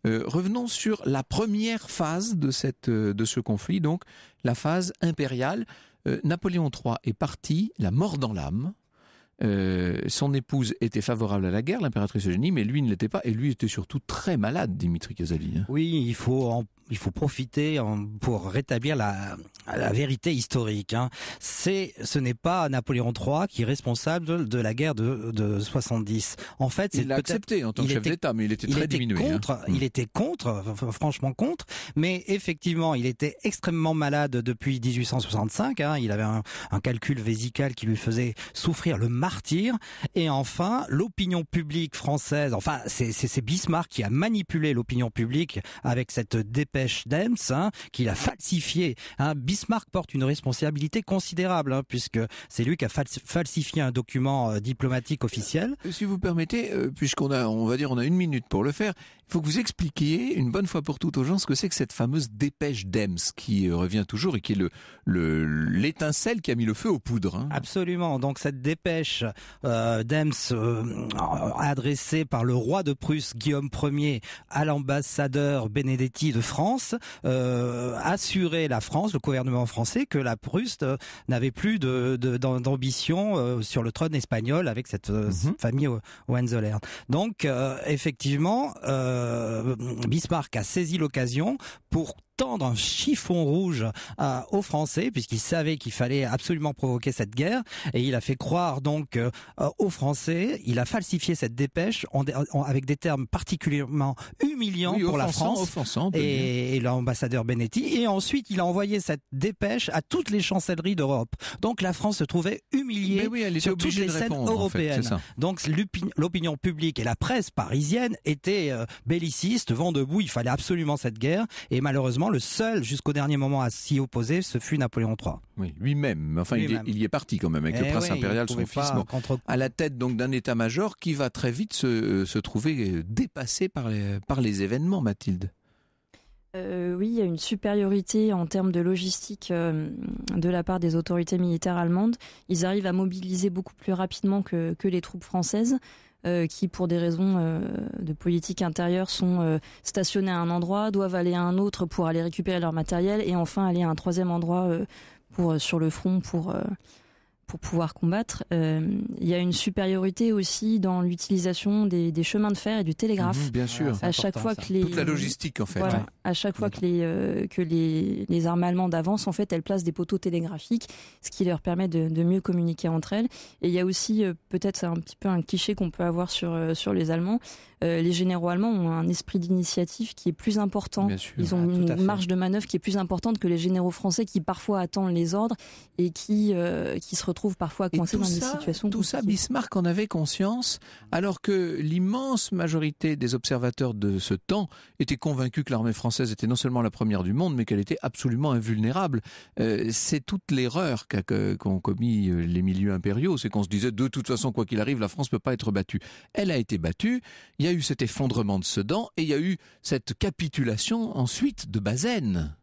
Revenons sur la première phase de ce conflit, donc la phase impériale. Napoléon III est parti, la mort dans l'âme. Son épouse était favorable à la guerre, l'impératrice Eugénie, mais lui ne l'était pas, et lui était surtout très malade, Dimitri Casali.
Oui, il faut profiter pour rétablir la vérité historique. Ce n'est pas Napoléon III qui est responsable de la guerre de 70. En fait,
il l'a accepté en tant que chef d'État, mais il était très diminué.
Il était franchement contre, mais effectivement, il était extrêmement malade depuis 1865. Il avait un calcul vésical qui lui faisait souffrir le martyre. Et enfin, l'opinion publique française, c'est Bismarck qui a manipulé l'opinion publique avec cette dépêche dépêche d'Ems, qu'il a falsifiée. Bismarck porte une responsabilité considérable, puisque c'est lui qui a falsifié un document diplomatique officiel.
Si vous permettez, puisqu'on a, on va dire, on a 1 minute pour le faire, il faut que vous expliquiez une bonne fois pour toutes aux gens ce que c'est que cette fameuse dépêche d'Ems qui revient toujours et qui est l'étincelle qui a mis le feu aux poudres.
Absolument. Donc cette dépêche d'Ems adressée par le roi de Prusse Guillaume Ier à l'ambassadeur Benedetti de France assurait la France, le gouvernement français, que la Prusse n'avait plus d'ambition sur le trône espagnol avec cette famille Hohenzollern. Donc effectivement, Bismarck a saisi l'occasion pour tendre un chiffon rouge aux Français, puisqu'il savait qu'il fallait absolument provoquer cette guerre, et il a fait croire donc aux Français, il a falsifié cette dépêche avec des termes particulièrement humiliants pour la France
offensant,
et l'ambassadeur Benedetti, et ensuite il a envoyé cette dépêche à toutes les chancelleries d'Europe. Donc la France se trouvait humiliée sur toutes les scènes européennes.
En fait,
donc l'opinion publique et la presse parisienne étaient bellicistes, vent debout, il fallait absolument cette guerre, et malheureusement le seul jusqu'au dernier moment à s'y opposer, ce fut Napoléon III.
Oui, lui-même. Enfin, il y est parti quand même avec le prince impérial, son fils, à la tête donc d'un état-major qui va très vite se trouver dépassé par les événements, Mathilde.
Oui, il y a une supériorité en termes de logistique de la part des autorités militaires allemandes. Ils arrivent à mobiliser beaucoup plus rapidement que les troupes françaises. Qui, pour des raisons de politique intérieure, sont stationnés à un endroit, doivent aller à un autre pour aller récupérer leur matériel, et enfin aller à un troisième endroit sur le front pour pouvoir combattre. Il y a une supériorité aussi dans l'utilisation des chemins de fer et du télégraphe.
Bien sûr.
À chaque fois que
toute la logistique, en fait.
Voilà, à chaque fois que les armes allemandes avancent, en fait, elles placent des poteaux télégraphiques, ce qui leur permet de mieux communiquer entre elles. Et il y a aussi, peut-être c'est un petit peu un cliché qu'on peut avoir sur les Allemands, les généraux allemands ont un esprit d'initiative qui est plus important. Ils ont une marge de manœuvre qui est plus importante que les généraux français qui parfois attendent les ordres et qui se retrouvent parfois coincés dans des situations
tout ça, Bismarck en avait conscience, alors que l'immense majorité des observateurs de ce temps étaient convaincus que l'armée française était non seulement la première du monde, mais qu'elle était absolument invulnérable. C'est toute l'erreur qu'ont commis les milieux impériaux, c'est qu'on se disait de toute façon, quoi qu'il arrive, la France ne peut pas être battue. Elle a été battue, il y a eu cet effondrement de Sedan et il y a eu cette capitulation ensuite de Bazaine.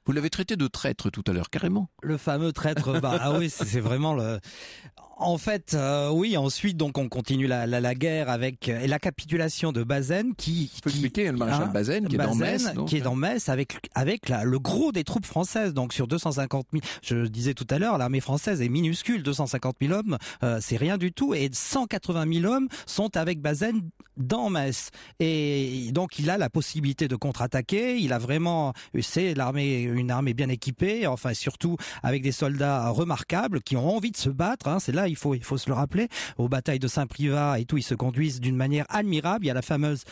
Vous l'avez traité de traître tout à l'heure, carrément.
Le fameux traître, oui, c'est vraiment le... En fait, oui. Ensuite, donc, on continue la guerre avec la capitulation de Bazaine, qui
faut expliquer le maréchal Bazaine qui est dans Metz,
qui est dans Metz avec le gros des troupes françaises. Donc, sur 250 000, je disais tout à l'heure, l'armée française est minuscule, 250 000 hommes, c'est rien du tout, et 180 000 hommes sont avec Bazaine dans Metz. Et donc, il a la possibilité de contre-attaquer. Il a vraiment, c'est une armée bien équipée, enfin surtout avec des soldats remarquables qui ont envie de se battre. C'est là. Il faut se le rappeler, aux batailles de Saint-Privat et tout, ils se conduisent d'une manière admirable. Il y a la fameuse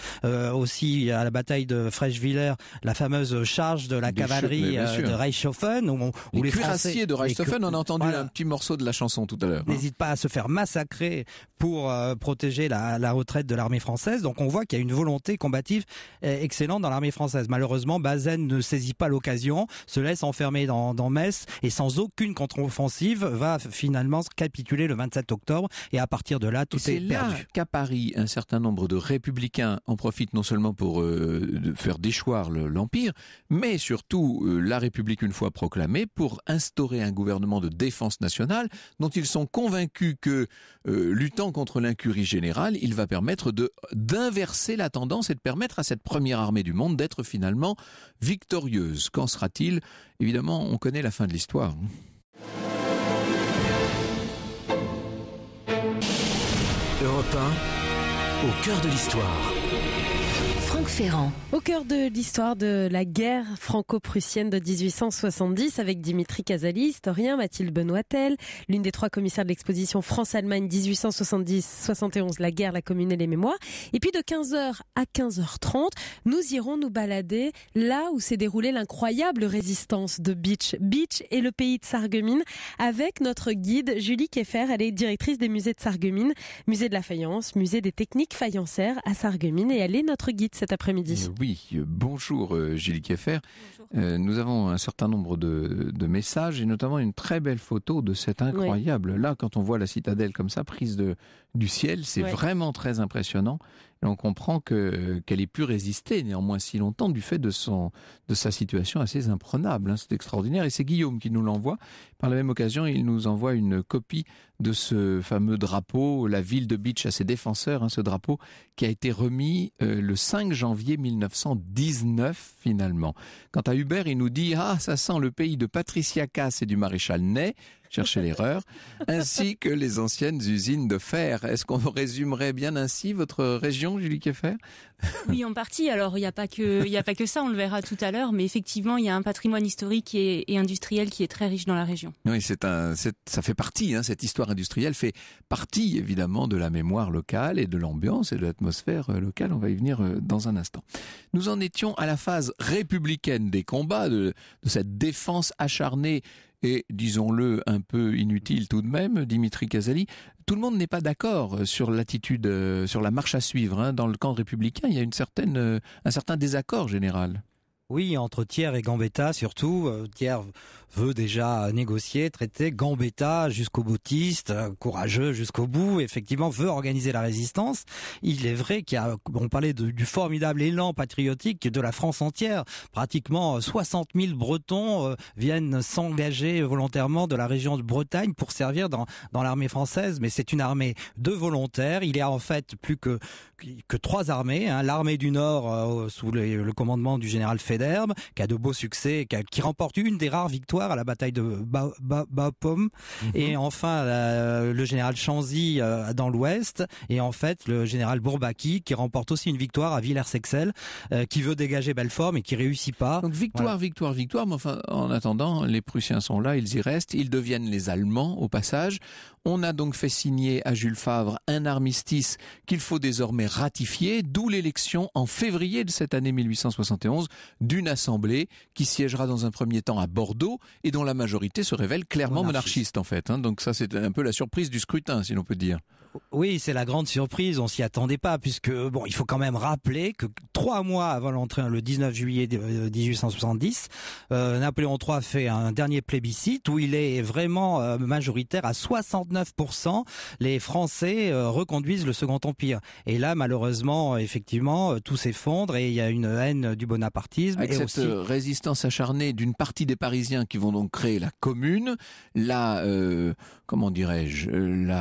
aussi à la bataille de Frechwiller, la fameuse charge de la cavalerie de Reichshoffen, où les
cuirassiers de Reichshoffen, on a entendu un petit morceau de la chanson tout à l'heure.
N'hésite pas à se faire massacrer pour protéger la retraite de l'armée française. Donc on voit qu'il y a une volonté combative excellente dans l'armée française. Malheureusement, Bazaine ne saisit pas l'occasion, se laisse enfermer dans Metz et sans aucune contre-offensive va finalement capituler le 27 octobre, et à partir de là, tout est perdu. C'est là
qu'à Paris, un certain nombre de républicains en profitent non seulement pour faire déchoir l'Empire, mais surtout la République une fois proclamée, pour instaurer un gouvernement de défense nationale dont ils sont convaincus que, luttant contre l'incurie générale, il va permettre d'inverser la tendance et de permettre à cette première armée du monde d'être finalement victorieuse. Qu'en sera-t-il ? Évidemment, on connaît la fin de l'histoire.
Europe 1, au cœur de l'histoire.
Franck Ferrand.
Au cœur de l'histoire de la guerre franco-prussienne de 1870 avec Dimitri Casali, historien, Mathilde Benoîtel, l'une des 3 commissaires de l'exposition France-Allemagne 1870-71, la guerre, la commune et les mémoires. Et puis de 15h à 15h30, nous irons nous balader là où s'est déroulée l'incroyable résistance de Bitch. Bitch est le pays de Sarreguemines avec notre guide Julie Keffer. Elle est directrice des musées de Sarreguemines, musée de la faïence, musée des techniques faïencères à Sarreguemines, et elle est notre guide cet après-midi. après-midi.
Oui, bonjour Julie Kieffer. Nous avons un certain nombre de messages et notamment une très belle photo de cet incroyable. Là, quand on voit la citadelle comme ça, prise du ciel, c'est vraiment très impressionnant. Et on comprend qu'elle ait pu résister néanmoins si longtemps du fait de sa situation assez imprenable. C'est extraordinaire. Et c'est Guillaume qui nous l'envoie. Par la même occasion, il nous envoie une copie de ce fameux drapeau, la ville de Bitche à ses défenseurs, ce drapeau qui a été remis le 5 janvier 1919 finalement. Quant à Hubert, il nous dit « Ah, ça sent le pays de Patricia Cass et du maréchal Ney ». Cherchez l'erreur, ainsi que les anciennes usines de fer. Est-ce qu'on résumerait bien ainsi votre région, Julie Kieffer ?
Oui, en partie. Alors, il n'y a pas que ça, on le verra tout à l'heure, mais effectivement, il y a un patrimoine historique et industriel qui est très riche dans la région.
Oui, ça fait partie, cette histoire industrielle fait partie, évidemment, de la mémoire locale et de l'ambiance et de l'atmosphère locale. On va y venir dans un instant. Nous en étions à la phase républicaine des combats, de cette défense acharnée et, disons-le, un peu inutile tout de même, Dimitri Casali. Tout le monde n'est pas d'accord sur l'attitude, sur la marche à suivre. Dans le camp républicain, il y a un certain désaccord général.
Oui, entre Thiers et Gambetta surtout. Thiers veut déjà négocier, traiter. Gambetta, jusqu'au boutiste, courageux jusqu'au bout, effectivement veut organiser la résistance. Il est vrai on parlait du formidable élan patriotique de la France entière. Pratiquement 60 000 Bretons viennent s'engager volontairement de la région de Bretagne pour servir dans l'armée française. Mais c'est une armée de volontaires. Il y a en fait plus que 3 armées. L'armée du Nord sous le commandement du général Federbe, qui a de beaux succès, qui remporte une des rares victoires à la bataille de Bapaume, et enfin le général Chanzy dans l'ouest, et en fait le général Bourbaki qui remporte aussi une victoire à Villers-Sexel, qui veut dégager Belfort mais qui réussit pas.
Donc victoire, mais enfin en attendant les Prussiens sont là, ils y restent, ils deviennent les Allemands au passage. On a donc fait signer à Jules Favre un armistice qu'il faut désormais ratifier, d'où l'élection en février de cette année 1871 d'une assemblée qui siégera dans un premier temps à Bordeaux et dont la majorité se révèle clairement monarchiste en fait. Donc ça c'est un peu la surprise du scrutin si l'on peut dire.
Oui, c'est la grande surprise, on s'y attendait pas puisque il faut quand même rappeler que 3 mois avant l'entrée, le 19 juillet 1870, Napoléon III fait un dernier plébiscite où il est vraiment majoritaire à 69%. Les Français reconduisent le Second Empire. Et là, malheureusement, effectivement, tout s'effondre et il y a une haine du bonapartisme.
Avec cette résistance acharnée d'une partie des Parisiens qui vont donc créer la Commune, la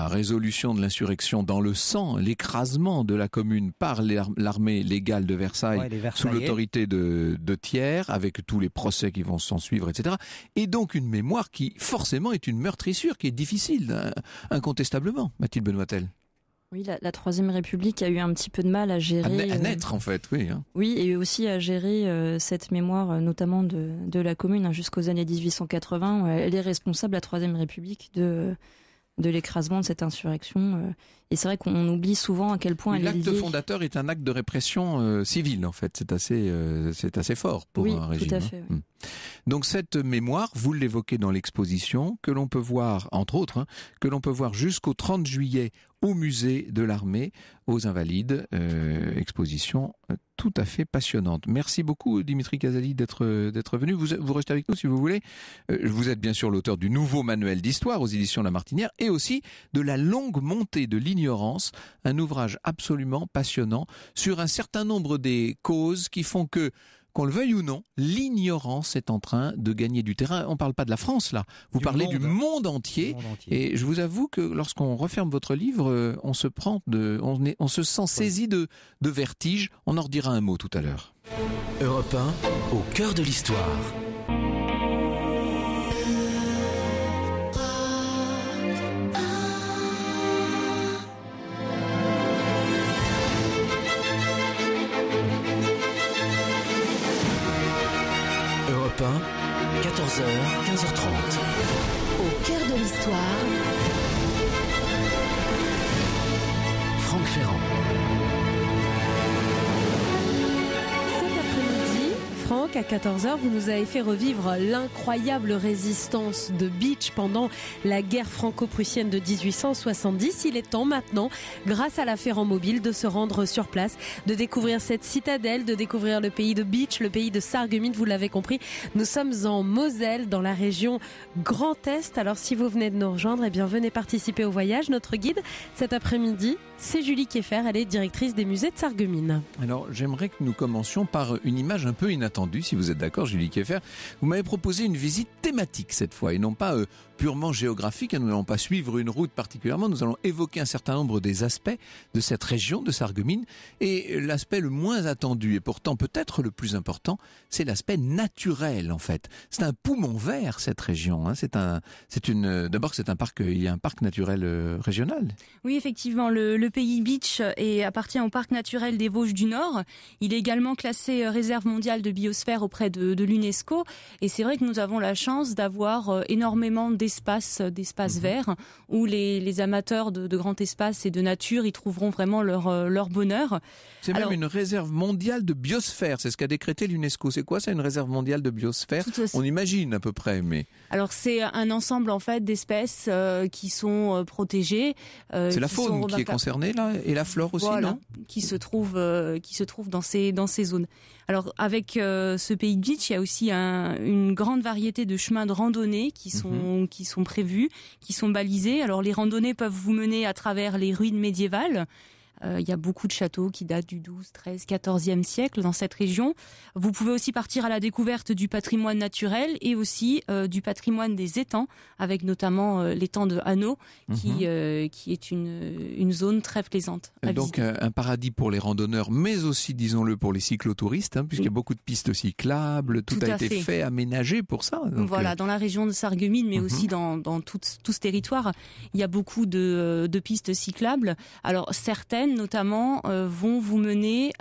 résolution de l'insurrection dans le sang, l'écrasement de la Commune par l'armée légale de Versailles, sous l'autorité de Thiers, avec tous les procès qui vont s'en suivre, etc. Et donc une mémoire qui forcément est une meurtrissure, qui est difficile, incontestablement, Mathilde Benoîtel.
Oui, la Troisième République a eu un petit peu de mal à gérer...
À naître, en fait, oui.
Oui, et aussi à gérer cette mémoire, notamment de la Commune, jusqu'aux années 1880. Elle est responsable, la Troisième République, de l'écrasement de cette insurrection. Et c'est vrai qu'on oublie souvent à quel point elle est liée...
L'acte fondateur est un acte de répression civile, en fait. C'est assez fort pour un régime. Oui,
tout à fait. Oui.
Donc cette mémoire, vous l'évoquez dans l'exposition, que l'on peut voir, entre autres, que l'on peut voir jusqu'au 30 juillet au musée de l'armée, aux Invalides, exposition tout à fait passionnante. Merci beaucoup Dimitri Casali d'être venu. Vous restez avec nous si vous voulez. Vous êtes bien sûr l'auteur du nouveau manuel d'histoire aux éditions La Martinière et aussi de La longue montée de l'ignorance, un ouvrage absolument passionnant sur un certain nombre des causes qui font que, qu'on le veuille ou non, l'ignorance est en train de gagner du terrain. On ne parle pas de la France, là. Vous parlez du monde entier. Et je vous avoue que lorsqu'on referme votre livre, on se sent saisi de vertige. On en redira un mot tout à l'heure.
Europe 1, au cœur de l'histoire. Europe 1, 14h, 15h30.
Au cœur de l'histoire,
Franck Ferrand.
Cet après-midi, Franck, Franck, à 14h, vous nous avez fait revivre l'incroyable résistance de Bitch pendant la guerre franco-prussienne de 1870. Il est temps maintenant, grâce à la Ferrand-Mobile, de se rendre sur place, de découvrir cette citadelle, de découvrir le pays de Bitch, le pays de Sarreguemines. Vous l'avez compris, nous sommes en Moselle, dans la région Grand Est. Alors si vous venez de nous rejoindre, eh bien venez participer au voyage. Notre guide cet après-midi, c'est Julie Kieffer, elle est directrice des musées de Sarreguemines.
Alors j'aimerais que nous commencions par une image un peu inattendue, si vous êtes d'accord Julie Kieffer. Vous m'avez proposé une visite thématique cette fois et non pas purement géographique. Nous n'allons pas suivre une route particulièrement, nous allons évoquer un certain nombre des aspects de cette région de Sarreguemines. Et l'aspect le moins attendu et pourtant peut-être le plus important, c'est l'aspect naturel en fait. C'est un poumon vert cette région. D'abord c'est un parc, il y a un parc naturel régional.
Oui effectivement, le pays Bitch appartient au parc naturel des Vosges du Nord. Il est également classé réserve mondiale de biosphère auprès de l'UNESCO. Et c'est vrai que nous avons la chance d'avoir énormément d'espaces verts où les amateurs de grand espace et de nature y trouveront vraiment leur bonheur.
C'est même une réserve mondiale de biosphère, c'est ce qu'a décrété l'UNESCO. C'est quoi ça, une réserve mondiale de biosphère ? On imagine à peu près, mais... Alors
c'est un ensemble en fait d'espèces qui sont protégées.
C'est la faune qui est concernée là, et la flore aussi,
voilà,
non ?
qui se trouve dans ces zones. Alors avec ce pays de Bitch, il y a aussi une grande variété de chemins de randonnée qui sont prévus, qui sont balisés. Alors les randonnées peuvent vous mener à travers les ruines médiévales. Il y a beaucoup de châteaux qui datent du 12, 13, 14e siècle dans cette région. Vous pouvez aussi partir à la découverte du patrimoine naturel et aussi du patrimoine des étangs, avec notamment l'étang de Hanau, qui est une zone très plaisante à
donc
visiter.
Un paradis pour les randonneurs, mais aussi, disons-le, pour les cyclotouristes, puisqu'il y a beaucoup de pistes cyclables, tout a été fait, aménagé pour ça. Donc,
voilà, dans la région de Sarreguemines, mais aussi dans tout ce territoire, il y a beaucoup de pistes cyclables. Alors certaines notamment vont vous mener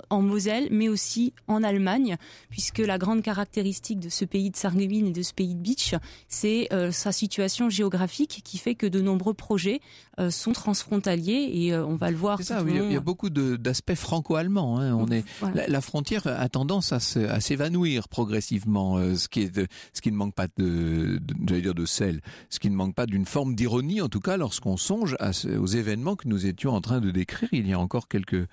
en Moselle, mais aussi en Allemagne, puisque la grande caractéristique de ce pays de Sarreguemines et de ce pays de Bitch, c'est sa situation géographique qui fait que de nombreux projets sont transfrontaliers et on va le voir.
C'est ça, il y a beaucoup d'aspects franco-allemands. Voilà. La frontière a tendance à s'évanouir progressivement, ce qui ne manque pas de sel, ce qui ne manque pas d'une forme d'ironie, en tout cas lorsqu'on songe aux événements que nous étions en train de décrire il y a encore quelques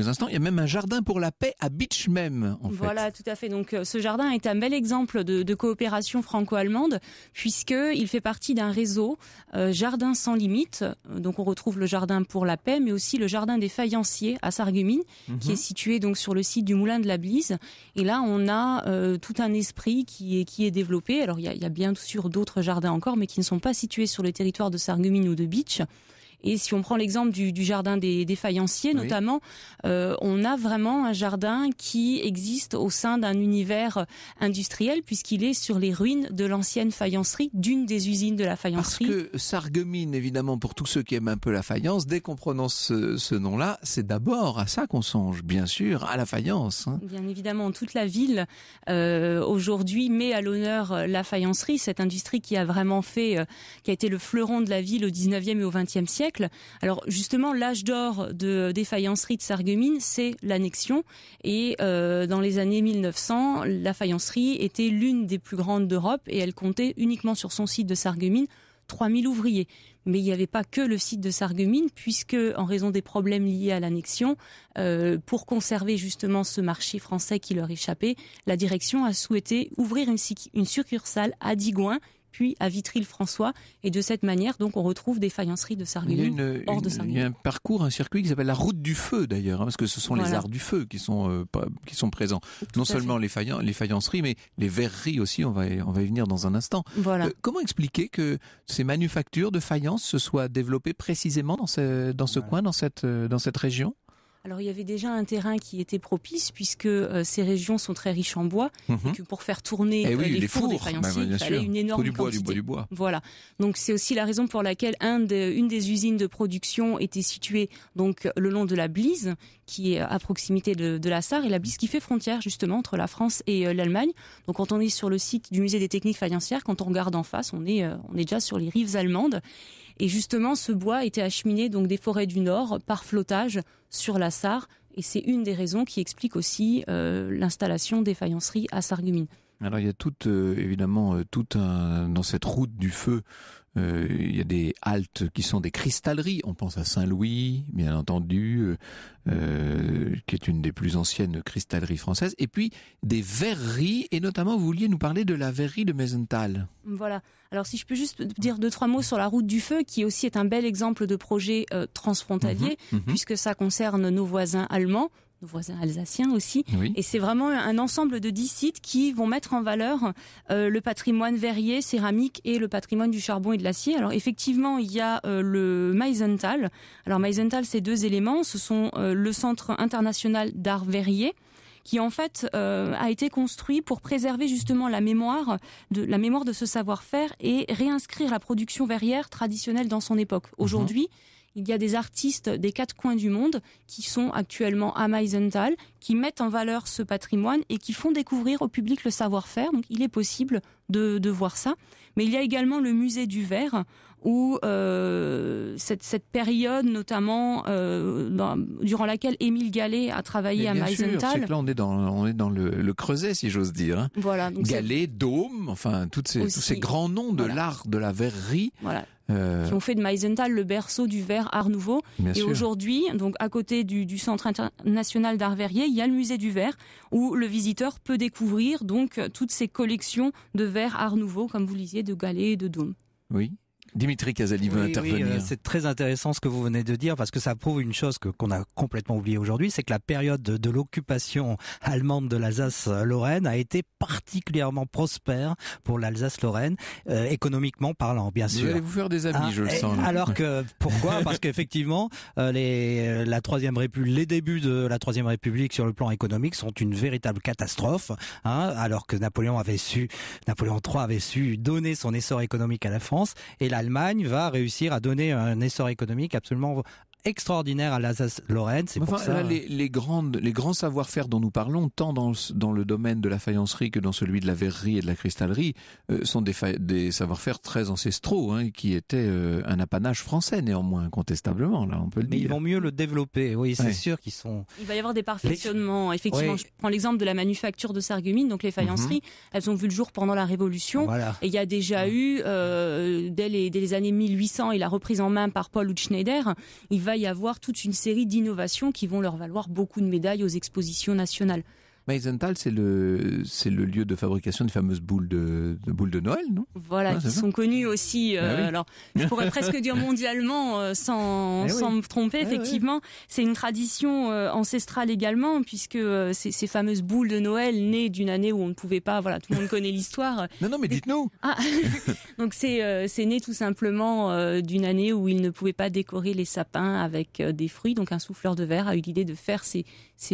instants. Il y a même un jardin pour la paix à Bitch même, en fait.
Voilà, tout à fait. Donc, ce jardin est un bel exemple de coopération franco-allemande, puisqu'il fait partie d'un réseau Jardin sans limite. Donc, on retrouve le jardin pour la paix, mais aussi le jardin des faïenciers à Sarreguemines, qui est situé donc sur le site du Moulin de la Blise. Et là, on a tout un esprit qui est développé. Alors, il y a bien sûr d'autres jardins encore, mais qui ne sont pas situés sur le territoire de Sarreguemines ou de Bitch. Et si on prend l'exemple du jardin des faïenciers, notamment, on a vraiment un jardin qui existe au sein d'un univers industriel, puisqu'il est sur les ruines de l'ancienne faïencerie, d'une des usines de la faïencerie.
Parce que Sarreguemines, évidemment, pour tous ceux qui aiment un peu la faïence, dès qu'on prononce ce nom-là, c'est d'abord à ça qu'on songe, bien sûr, à la faïence.
Bien évidemment, toute la ville, aujourd'hui, met à l'honneur la faïencerie, cette industrie qui a vraiment qui a été le fleuron de la ville au 19e et au 20e siècle. Alors justement, l'âge d'or des faïenceries de Sarreguemines, c'est l'annexion. Et dans les années 1900, la faïencerie était l'une des plus grandes d'Europe et elle comptait uniquement sur son site de Sarreguemines 3000 ouvriers. Mais il n'y avait pas que le site de Sarreguemines, puisque en raison des problèmes liés à l'annexion, pour conserver justement ce marché français qui leur échappait, la direction a souhaité ouvrir une succursale à Digoin, puis à Vitry-le-François, et de cette manière, donc, on retrouve des faïenceries de Sarreguemines hors de Sarreguemines.
Il y a un parcours, un circuit qui s'appelle la route du feu d'ailleurs, parce que ce sont les arts du feu qui sont présents. Non seulement les faïenceries, mais les verreries aussi. On va y venir dans un instant.
Voilà.
Comment expliquer que ces manufactures de faïence se soient développées précisément dans ce coin, dans cette région?
Alors il y avait déjà un terrain qui était propice puisque ces régions sont très riches en bois et que pour faire tourner les fours des faïenciers, il fallait une énorme quantité.
Du bois.
Voilà. Donc c'est aussi la raison pour laquelle une des usines de production était située donc le long de la Blise, qui est à proximité de la Sarre, et la Blise qui fait frontière justement entre la France et l'Allemagne. Donc quand on est sur le site du musée des techniques faïencières, quand on regarde en face, on est déjà sur les rives allemandes. Et justement, ce bois était acheminé donc des forêts du Nord par flottage sur la Sarre Et c'est une des raisons qui explique aussi l'installation des faïenceries à Sarreguemines.
Alors il y a dans cette route du feu, il y a des haltes qui sont des cristalleries. On pense à Saint-Louis, bien entendu, qui est une des plus anciennes cristalleries françaises. Et puis des verreries, et notamment vous vouliez nous parler de la verrerie de Meisenthal.
Voilà. Alors si je peux juste dire 2-3 mots sur la route du feu, qui aussi est un bel exemple de projet transfrontalier, puisque ça concerne nos voisins allemands, nos voisins alsaciens aussi. Oui. Et c'est vraiment un ensemble de 10 sites qui vont mettre en valeur le patrimoine verrier, céramique et le patrimoine du charbon et de l'acier. Alors effectivement, il y a le Meisenthal. Alors Meisenthal, c'est 2 éléments. Ce sont le Centre international d'art verrier, qui en fait a été construit pour préserver justement la mémoire de ce savoir-faire et réinscrire la production verrière traditionnelle dans son époque. Aujourd'hui, il y a des artistes des 4 coins du monde qui sont actuellement à Meisenthal, qui mettent en valeur ce patrimoine et qui font découvrir au public le savoir-faire. Donc il est possible de voir ça. Mais il y a également le musée du verre, où cette période, notamment durant laquelle Émile Gallet a travaillé à Meisenthal.
C'est que là on est dans le creuset, si j'ose dire. Hein.
Voilà. Donc
Gallet, Dôme, enfin tous ces grands noms de l'art de la verrerie.
Voilà. Qui ont fait de Meisenthal le berceau du verre Art Nouveau. Bien sûr. Aujourd'hui, donc à côté du Centre international d'art verrier, il y a le musée du verre où le visiteur peut découvrir donc toutes ces collections de verre Art Nouveau, comme vous le disiez, de Gallet et de Dôme.
Oui. Dimitri Casali veut intervenir.
Oui, c'est très intéressant ce que vous venez de dire parce que ça prouve une chose qu'on a complètement oubliée aujourd'hui, c'est que la période de l'occupation allemande de l'Alsace-Lorraine a été particulièrement prospère pour l'Alsace-Lorraine, économiquement parlant, bien sûr.
Vous allez vous faire des amis, je le sens.
Alors que pourquoi ? Parce qu'effectivement, les débuts de la Troisième République sur le plan économique sont une véritable catastrophe, alors que Napoléon III avait su donner son essor économique à la France, et l'Allemagne va réussir à donner un essor économique absolument extraordinaire à l'Alsace-Lorraine. C'est pour ça.
Là, les grands savoir-faire dont nous parlons, tant dans le domaine de la faïencerie que dans celui de la verrerie et de la cristallerie, sont des savoir-faire très ancestraux, qui étaient un apanage français néanmoins, incontestablement. Là, on peut le dire.
Mais ils vont mieux le développer. Oui, c'est sûr qu'ils sont.
Il va y avoir des perfectionnements. Effectivement, je prends l'exemple de la manufacture de Sarreguemines, donc les faïenceries. Elles ont vu le jour pendant la Révolution. Voilà. Et il y a déjà eu, dès les années 1800 et la reprise en main par Paul Hutschneider, il va y avoir toute une série d'innovations qui vont leur valoir beaucoup de médailles aux expositions nationales.
Meisenthal, c'est le lieu de fabrication des fameuses boules de Noël, non ?
Voilà, qui sont connues aussi. Alors, je pourrais presque dire mondialement, sans me tromper. Effectivement, c'est une tradition ancestrale également, puisque ces fameuses boules de Noël nées d'une année où on ne pouvait pas. Voilà, tout le monde connaît l'histoire.
Non, mais dites-nous.
Donc c'est né tout simplement d'une année où ils ne pouvaient pas décorer les sapins avec des fruits. Donc un souffleur de verre a eu l'idée de faire ces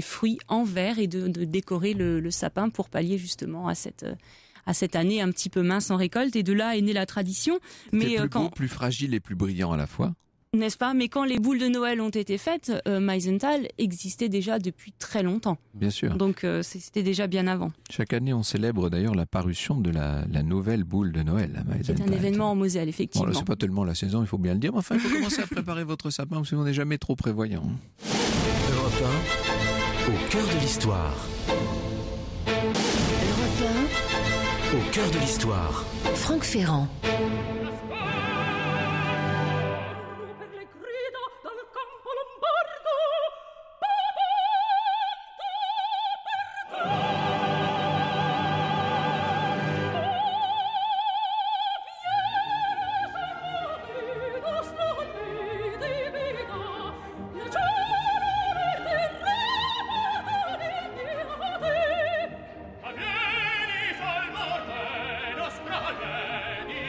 fruits en verre et de décorer le sapin pour pallier justement à cette année un petit peu mince en récolte. Et de là est née la tradition.
Mais beau, plus fragile et plus brillant à la fois.
N'est-ce pas ? Mais quand les boules de Noël ont été faites, Meisenthal existait déjà depuis très longtemps.
Bien sûr.
Donc c'était déjà bien avant.
Chaque année, on célèbre d'ailleurs la parution de la nouvelle boule de Noël.
C'est un événement en Moselle, effectivement.
Bon, là, c'est pas tellement la saison, il faut bien le dire. Mais enfin, il faut commencer à préparer votre sapin parce qu'on n'est jamais trop prévoyant.
Europe 1, au cœur de l'histoire.
Europe
1, au cœur de l'histoire.
Franck Ferrand.
Vieni, sol morte, nostra vieni,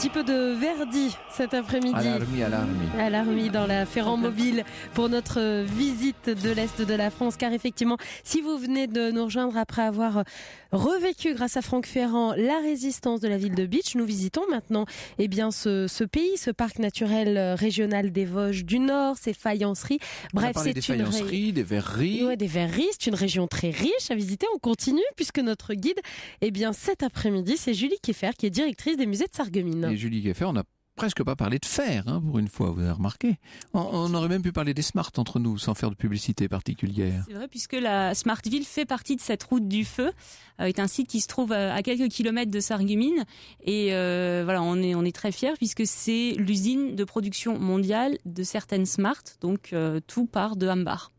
petit peu de Verdi cet après-midi. À l'Army dans la Ferrand Mobile pour notre visite de l'Est de la France. Car effectivement, si vous venez de nous rejoindre après avoir revécu grâce à Franck Ferrand la résistance de la ville de Bitche, nous visitons maintenant ce pays, ce parc naturel régional des Vosges du Nord, ses faïenceries. Bref, c'est
des faïenceries, des verreries.
Ouais, des verreries, c'est une région très riche à visiter. On continue puisque notre guide, cet après-midi, c'est Julie Keffer qui est directrice des musées de Sarreguemines.
Et Julie Keffer, on n'a presque pas parlé de fer, pour une fois, vous avez remarqué. On aurait même pu parler des Smart entre nous, sans faire de publicité particulière.
C'est vrai, puisque la Smartville fait partie de cette route du feu, est un site qui se trouve à quelques kilomètres de Sarreguemines. Et on est très fiers puisque c'est l'usine de production mondiale de certaines Smart, donc tout part de Hambar.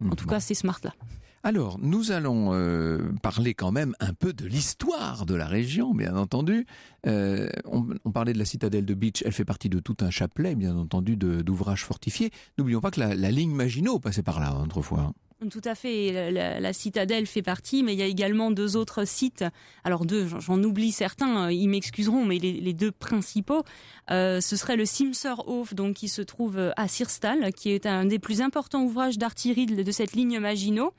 En tout cas, ces Smart-là.
Alors, nous allons parler quand même un peu de l'histoire de la région, bien entendu. On parlait de la citadelle de Bitche, elle fait partie de tout un chapelet, bien entendu, d'ouvrages fortifiés. N'oublions pas que la ligne Maginot passait par là autrefois.
Tout à fait, la citadelle fait partie, mais il y a également deux autres sites. Alors j'en oublie certains, ils m'excuseront, mais les deux principaux, ce serait le Simserhof, donc qui se trouve à Sirstal, qui est un des plus importants ouvrages d'artillerie de cette ligne Maginot.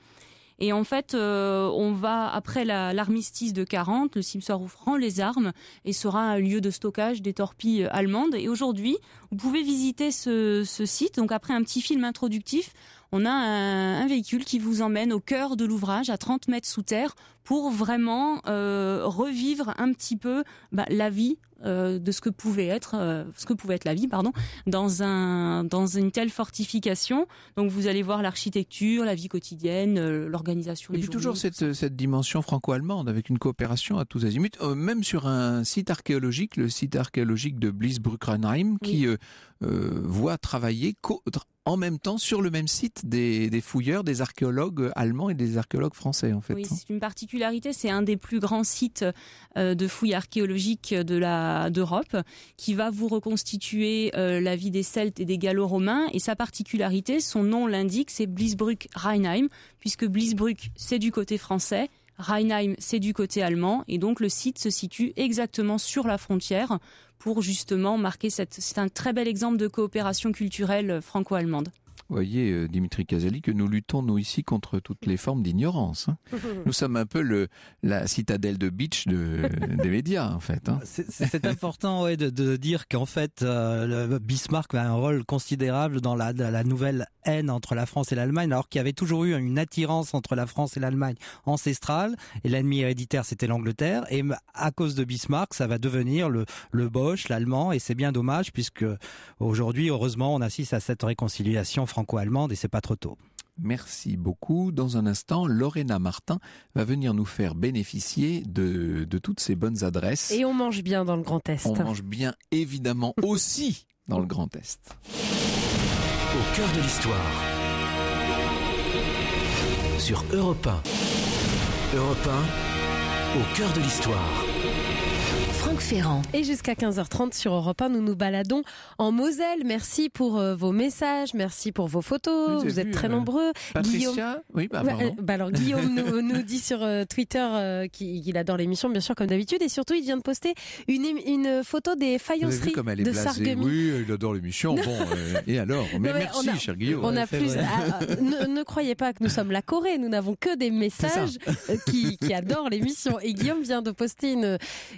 Et en fait, on va, après l'armistice de 40, le Simserhof rend les armes et sera un lieu de stockage des torpilles allemandes. Et aujourd'hui, vous pouvez visiter ce site. Donc après un petit film introductif, on a un véhicule qui vous emmène au cœur de l'ouvrage, à 30 mètres sous terre, pour vraiment revivre un petit peu la vie de ce que pouvait être la vie, dans une telle fortification. Donc vous allez voir l'architecture, la vie quotidienne, l'organisation des journées.
Et toujours cette dimension franco-allemande avec une coopération à tous azimuts, même sur un site archéologique, le site archéologique de Bliesbrück-Rheinheim, qui voit travailler en même temps sur le même site des fouilleurs, des archéologues allemands et des archéologues français en fait.
Oui, c'est une particularité, c'est un des plus grands sites de fouilles archéologiques d'Europe qui va vous reconstituer la vie des Celtes et des Gallo-Romains, et sa particularité, son nom l'indique, c'est Bliesbrück-Rheinheim, puisque Bliesbrück c'est du côté français, Rheinheim c'est du côté allemand, et donc le site se situe exactement sur la frontière pour justement marquer c'est un très bel exemple de coopération culturelle franco-allemande.
Vous voyez, Dimitri Casali, que nous luttons, nous, ici, contre toutes les formes d'ignorance. Nous sommes un peu la citadelle de Bitche des médias, en fait.
C'est important de dire qu'en fait, Bismarck a un rôle considérable dans la nouvelle haine entre la France et l'Allemagne, alors qu'il y avait toujours eu une attirance entre la France et l'Allemagne ancestrale, et l'ennemi héréditaire, c'était l'Angleterre, et à cause de Bismarck, ça va devenir le Boche, l'allemand, et c'est bien dommage, puisque aujourd'hui, heureusement, on assiste à cette réconciliation franco-allemande, et c'est pas trop tôt.
Merci beaucoup. Dans un instant, Lorena Martin va venir nous faire bénéficier de toutes ces bonnes adresses.
Et on mange bien dans le Grand Est.
On mange bien, évidemment, aussi dans le Grand Est.
Au cœur de l'histoire. Sur Europe 1. Europe 1, au cœur de l'histoire.
Franck Ferrand.
Et jusqu'à 15h30 sur Europe 1, nous nous baladons en Moselle. Merci pour vos messages, merci pour vos photos. Vous êtes très nombreux.
Patricia,
Guillaume...
oui, pardon.
Alors Guillaume nous dit sur Twitter qu'il adore l'émission, bien sûr, comme d'habitude. Et surtout, il vient de poster une photo des faïenceries de Sarreguemines.
Oui, il adore l'émission. Bon, et alors, merci, cher Guillaume.
On a plus. Ne croyez pas que nous sommes la Corée. Nous n'avons que des messages qui adorent l'émission. Et Guillaume vient de poster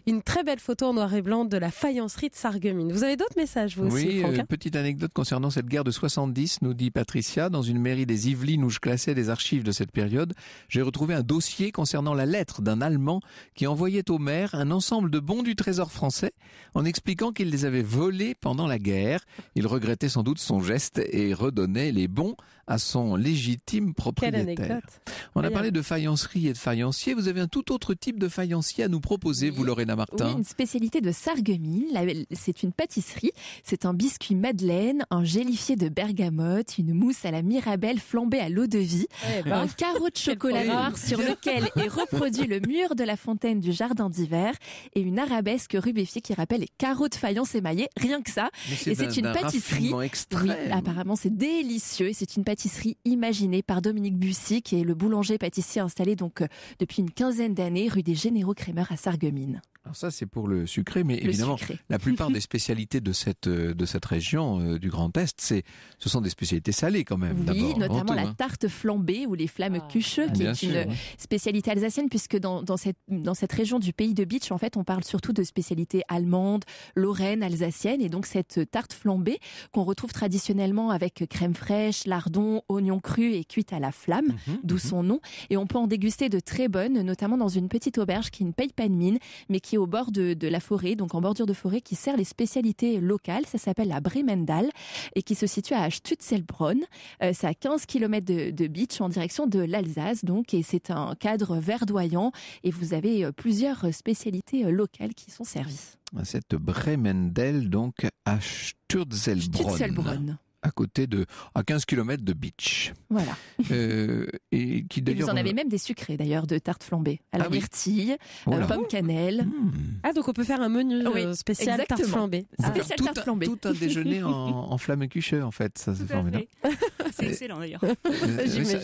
une très belle photo en noir et blanc de la faïencerie de Sarreguemines. Vous avez d'autres messages, vous aussi, Franck?
Oui, petite anecdote concernant cette guerre de 70, nous dit Patricia. Dans une mairie des Yvelines où je classais des archives de cette période, j'ai retrouvé un dossier concernant la lettre d'un Allemand qui envoyait au maire un ensemble de bons du trésor français en expliquant qu'il les avait volés pendant la guerre. Il regrettait sans doute son geste et redonnait les bons à son légitime propriétaire. On a parlé de faïencerie et de faïencier. Vous avez un tout autre type de faïencier à nous proposer, vous, Lorena Martin.
Oui, une spécialité de Sarreguemines. C'est une pâtisserie. C'est un biscuit madeleine, un gélifié de bergamote, une mousse à la mirabelle flambée à l'eau-de-vie, un carreau de chocolat noir sur lequel est reproduit le mur de la fontaine du jardin d'hiver et une arabesque rubéfiée qui rappelle les carreaux de faïence émaillés. Rien que ça. Et c'est une pâtisserie. Oui, apparemment, c'est délicieux. Et c'est une pâtisserie imaginée par Dominique Bussy, qui est le boulanger-pâtissier installé donc depuis une quinzaine d'années rue des Généraux Crémeurs à Sarreguemines.
Alors ça, c'est pour le sucré, mais évidemment, la plupart des spécialités de cette région du Grand Est, ce sont des spécialités salées quand même.
Oui, notamment la tarte flambée ou les flammes cucheux, qui est une spécialité alsacienne, puisque dans cette région du pays de Bitche, en fait, on parle surtout de spécialités allemandes, lorraines, alsaciennes, et donc cette tarte flambée qu'on retrouve traditionnellement avec crème fraîche, lardons, oignons crus et cuite à la flamme, d'où son nom. Et on peut en déguster de très bonnes, notamment dans une petite auberge qui ne paye pas de mine, mais qui est au bord de la forêt, donc en bordure de forêt, qui sert les spécialités locales. Ça s'appelle la Bremendal et qui se situe à Stutzelbronn. C'est à 15 km de Bitche en direction de l'Alsace, donc, et c'est un cadre verdoyant et vous avez plusieurs spécialités locales qui sont servies.
Cette Bremendal, donc, à Stutzelbronn. À 15 km de Bitche.
Voilà.
Et
vous en avez même des sucrés d'ailleurs de tarte flambée. Alors myrtille, pomme cannelle.
Donc on peut faire un menu spécial tarte flambée.
Spécial tarte flambée.
Tout un déjeuner en flamme cucheux en fait. Ça, c'est formidable.
C'est excellent d'ailleurs.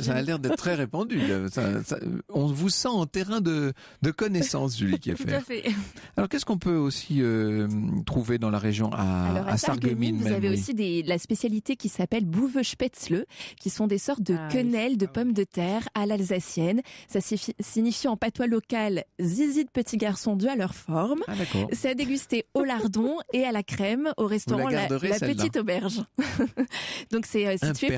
Ça a l'air d'être très répandu. On vous sent en terrain de connaissance, Julie Kieffer.
Tout à fait.
Alors qu'est-ce qu'on peut aussi trouver dans la région à Sarreguemines?
Vous avez aussi la spécialité qui s'appelle Bouvespätzle, qui sont des sortes de quenelles de pommes de terre à l'alsacienne. Ça signifie en patois local zizi de petits garçons dus à leur forme. C'est à déguster au lardon et à la crème au restaurant la Petite Auberge. Donc c'est situé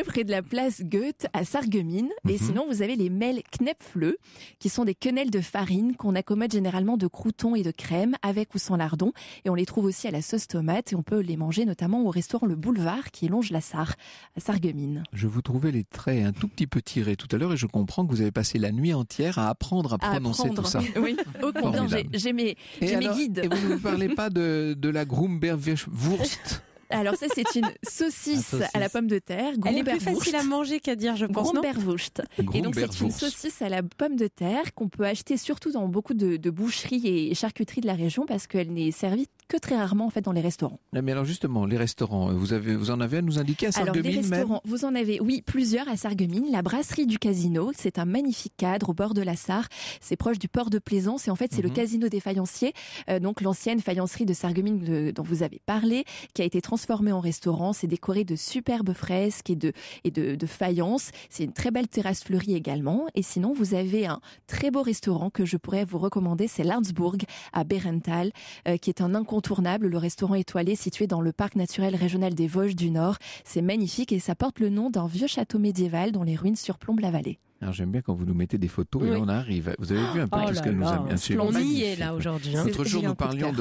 près de la place Goethe à Sarreguemines. Et sinon vous avez les Mehlknäpfle, qui sont des quenelles de farine qu'on accommode généralement de croûtons et de crème avec ou sans lardon. Et on les trouve aussi à la sauce tomate et on peut les manger notamment au restaurant Le Boulevard qui longe la Sarre à Sarreguemines.
Je vous trouvais les traits un tout petit peu tirés tout à l'heure et je comprends que vous avez passé la nuit entière à apprendre à prononcer tout ça.
Oui, au combien j'ai mes guides.
Et vous ne vous parlez pas de la Grumberwurst?
Alors ça, c'est une saucisse à la pomme de terre.
Elle est plus facile à manger qu'à dire, je pense.
Grumberwurst. Et donc c'est une saucisse à la pomme de terre qu'on peut acheter surtout dans beaucoup de boucheries et charcuteries de la région parce qu'elle n'est servie que très rarement en fait dans les restaurants.
Mais alors justement, les restaurants, vous en avez à nous indiquer à Sarreguemines?
Alors les restaurants, vous en avez, oui, plusieurs à Sarreguemines. La brasserie du Casino, c'est un magnifique cadre au bord de la Sarre. C'est proche du port de Plaisance et en fait c'est le Casino des Faïenciers, donc l'ancienne faïencerie de Sarreguemines dont vous avez parlé, qui a été transformée en restaurant. C'est décoré de superbes fresques et de faïences. C'est une très belle terrasse fleurie également. Et sinon, vous avez un très beau restaurant que je pourrais vous recommander, c'est l'Arnsburg à Berenthal, qui est un incontournable. Le restaurant étoilé situé dans le parc naturel régional des Vosges du Nord. C'est magnifique et ça porte le nom d'un vieux château médiéval dont les ruines surplombent la vallée.
Alors j'aime bien quand vous nous mettez des photos et là on arrive. Vous avez vu un peu tout ce qu'elle nous a bien suivi.
On y est là aujourd'hui.
L'autre jour nous parlions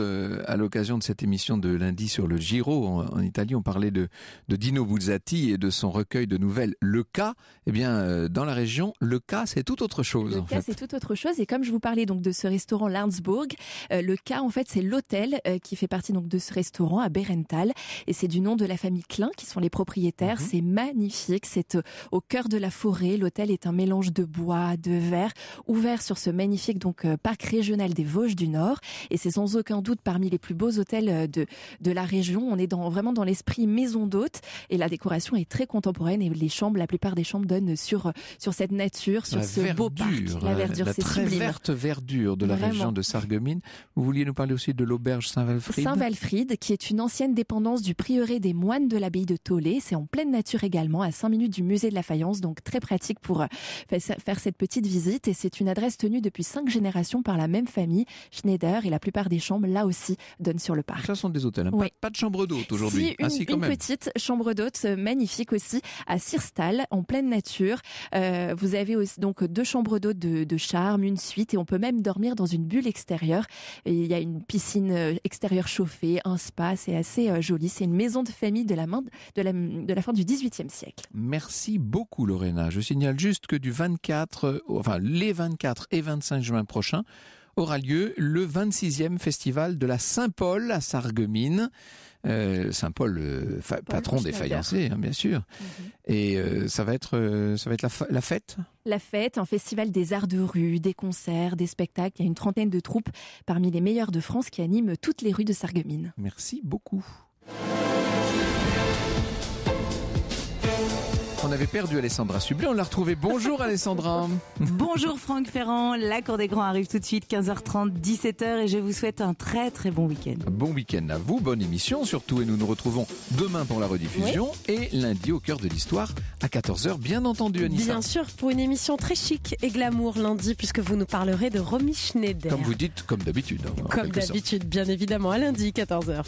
à l'occasion de cette émission de lundi sur le Giro en Italie, on parlait de Dino Buzzati et de son recueil de nouvelles Le Cas. Eh bien dans la région, Le Cas c'est tout autre chose.
Le Cas c'est tout autre chose et comme je vous parlais donc de ce restaurant l'Arnsburg, Le Cas en fait c'est l'hôtel qui fait partie donc de ce restaurant à Berenthal et c'est du nom de la famille Klein qui sont les propriétaires. C'est magnifique, c'est au cœur de la forêt. L'hôtel est un mélange de bois, de verre, ouvert sur ce magnifique parc régional des Vosges du Nord. Et c'est sans aucun doute parmi les plus beaux hôtels de la région. On est vraiment dans l'esprit maison d'hôte et la décoration est très contemporaine et la plupart des chambres donnent sur cette nature, sur ce beau parc.
La verdure, c'est très sublime. Verte verdure de la région de Sarreguemines. Vous vouliez nous parler aussi de l'auberge Saint-Walfried?
Saint-Walfried, qui est une ancienne dépendance du prieuré des moines de l'abbaye de Tholé. C'est en pleine nature également, à 5 minutes du musée de la Faïence, donc très pratique pour faire cette petite visite. Et c'est une adresse tenue depuis 5 générations par la même famille, Schneider, et la plupart des chambres, là aussi, donnent sur le parc.
Ça sont des hôtels, hein.
Oui.
Pas de chambre d'hôte aujourd'hui.
Une petite chambre d'hôte magnifique aussi, à Sirstal, en pleine nature. Vous avez aussi donc 2 chambres d'hôte de charme, une suite, et on peut même dormir dans une bulle extérieure. Et il y a une piscine extérieure chauffée, un spa, c'est assez joli. C'est une maison de famille de la fin du XVIIIe siècle.
Merci beaucoup Lorena. Je signale juste que les 24 et 25 juin prochains, aura lieu le 26e festival de la Saint-Paul à Sarreguemines. Saint-Paul, patron des faïenciers, bien sûr. Et ça va être la fête.
La fête, un festival des arts de rue, des concerts, des spectacles. Il y a une trentaine de troupes parmi les meilleures de France qui animent toutes les rues de Sarreguemines.
Merci beaucoup. On avait perdu Alessandra Sublet, on l'a retrouvée. Bonjour Alessandra.
Bonjour Franck Ferrand, la Cour des Grands arrive tout de suite, 15h30, 17h et je vous souhaite un très très bon week-end.
Bon week-end à vous, bonne émission surtout et nous nous retrouvons demain pour la rediffusion et lundi au cœur de l'histoire à 14h, bien entendu Anissa.
Bien sûr, pour une émission très chic et glamour lundi puisque vous nous parlerez de Romy Schneider.
Comme vous dites, comme d'habitude.
Comme d'habitude, bien évidemment, à lundi 14h.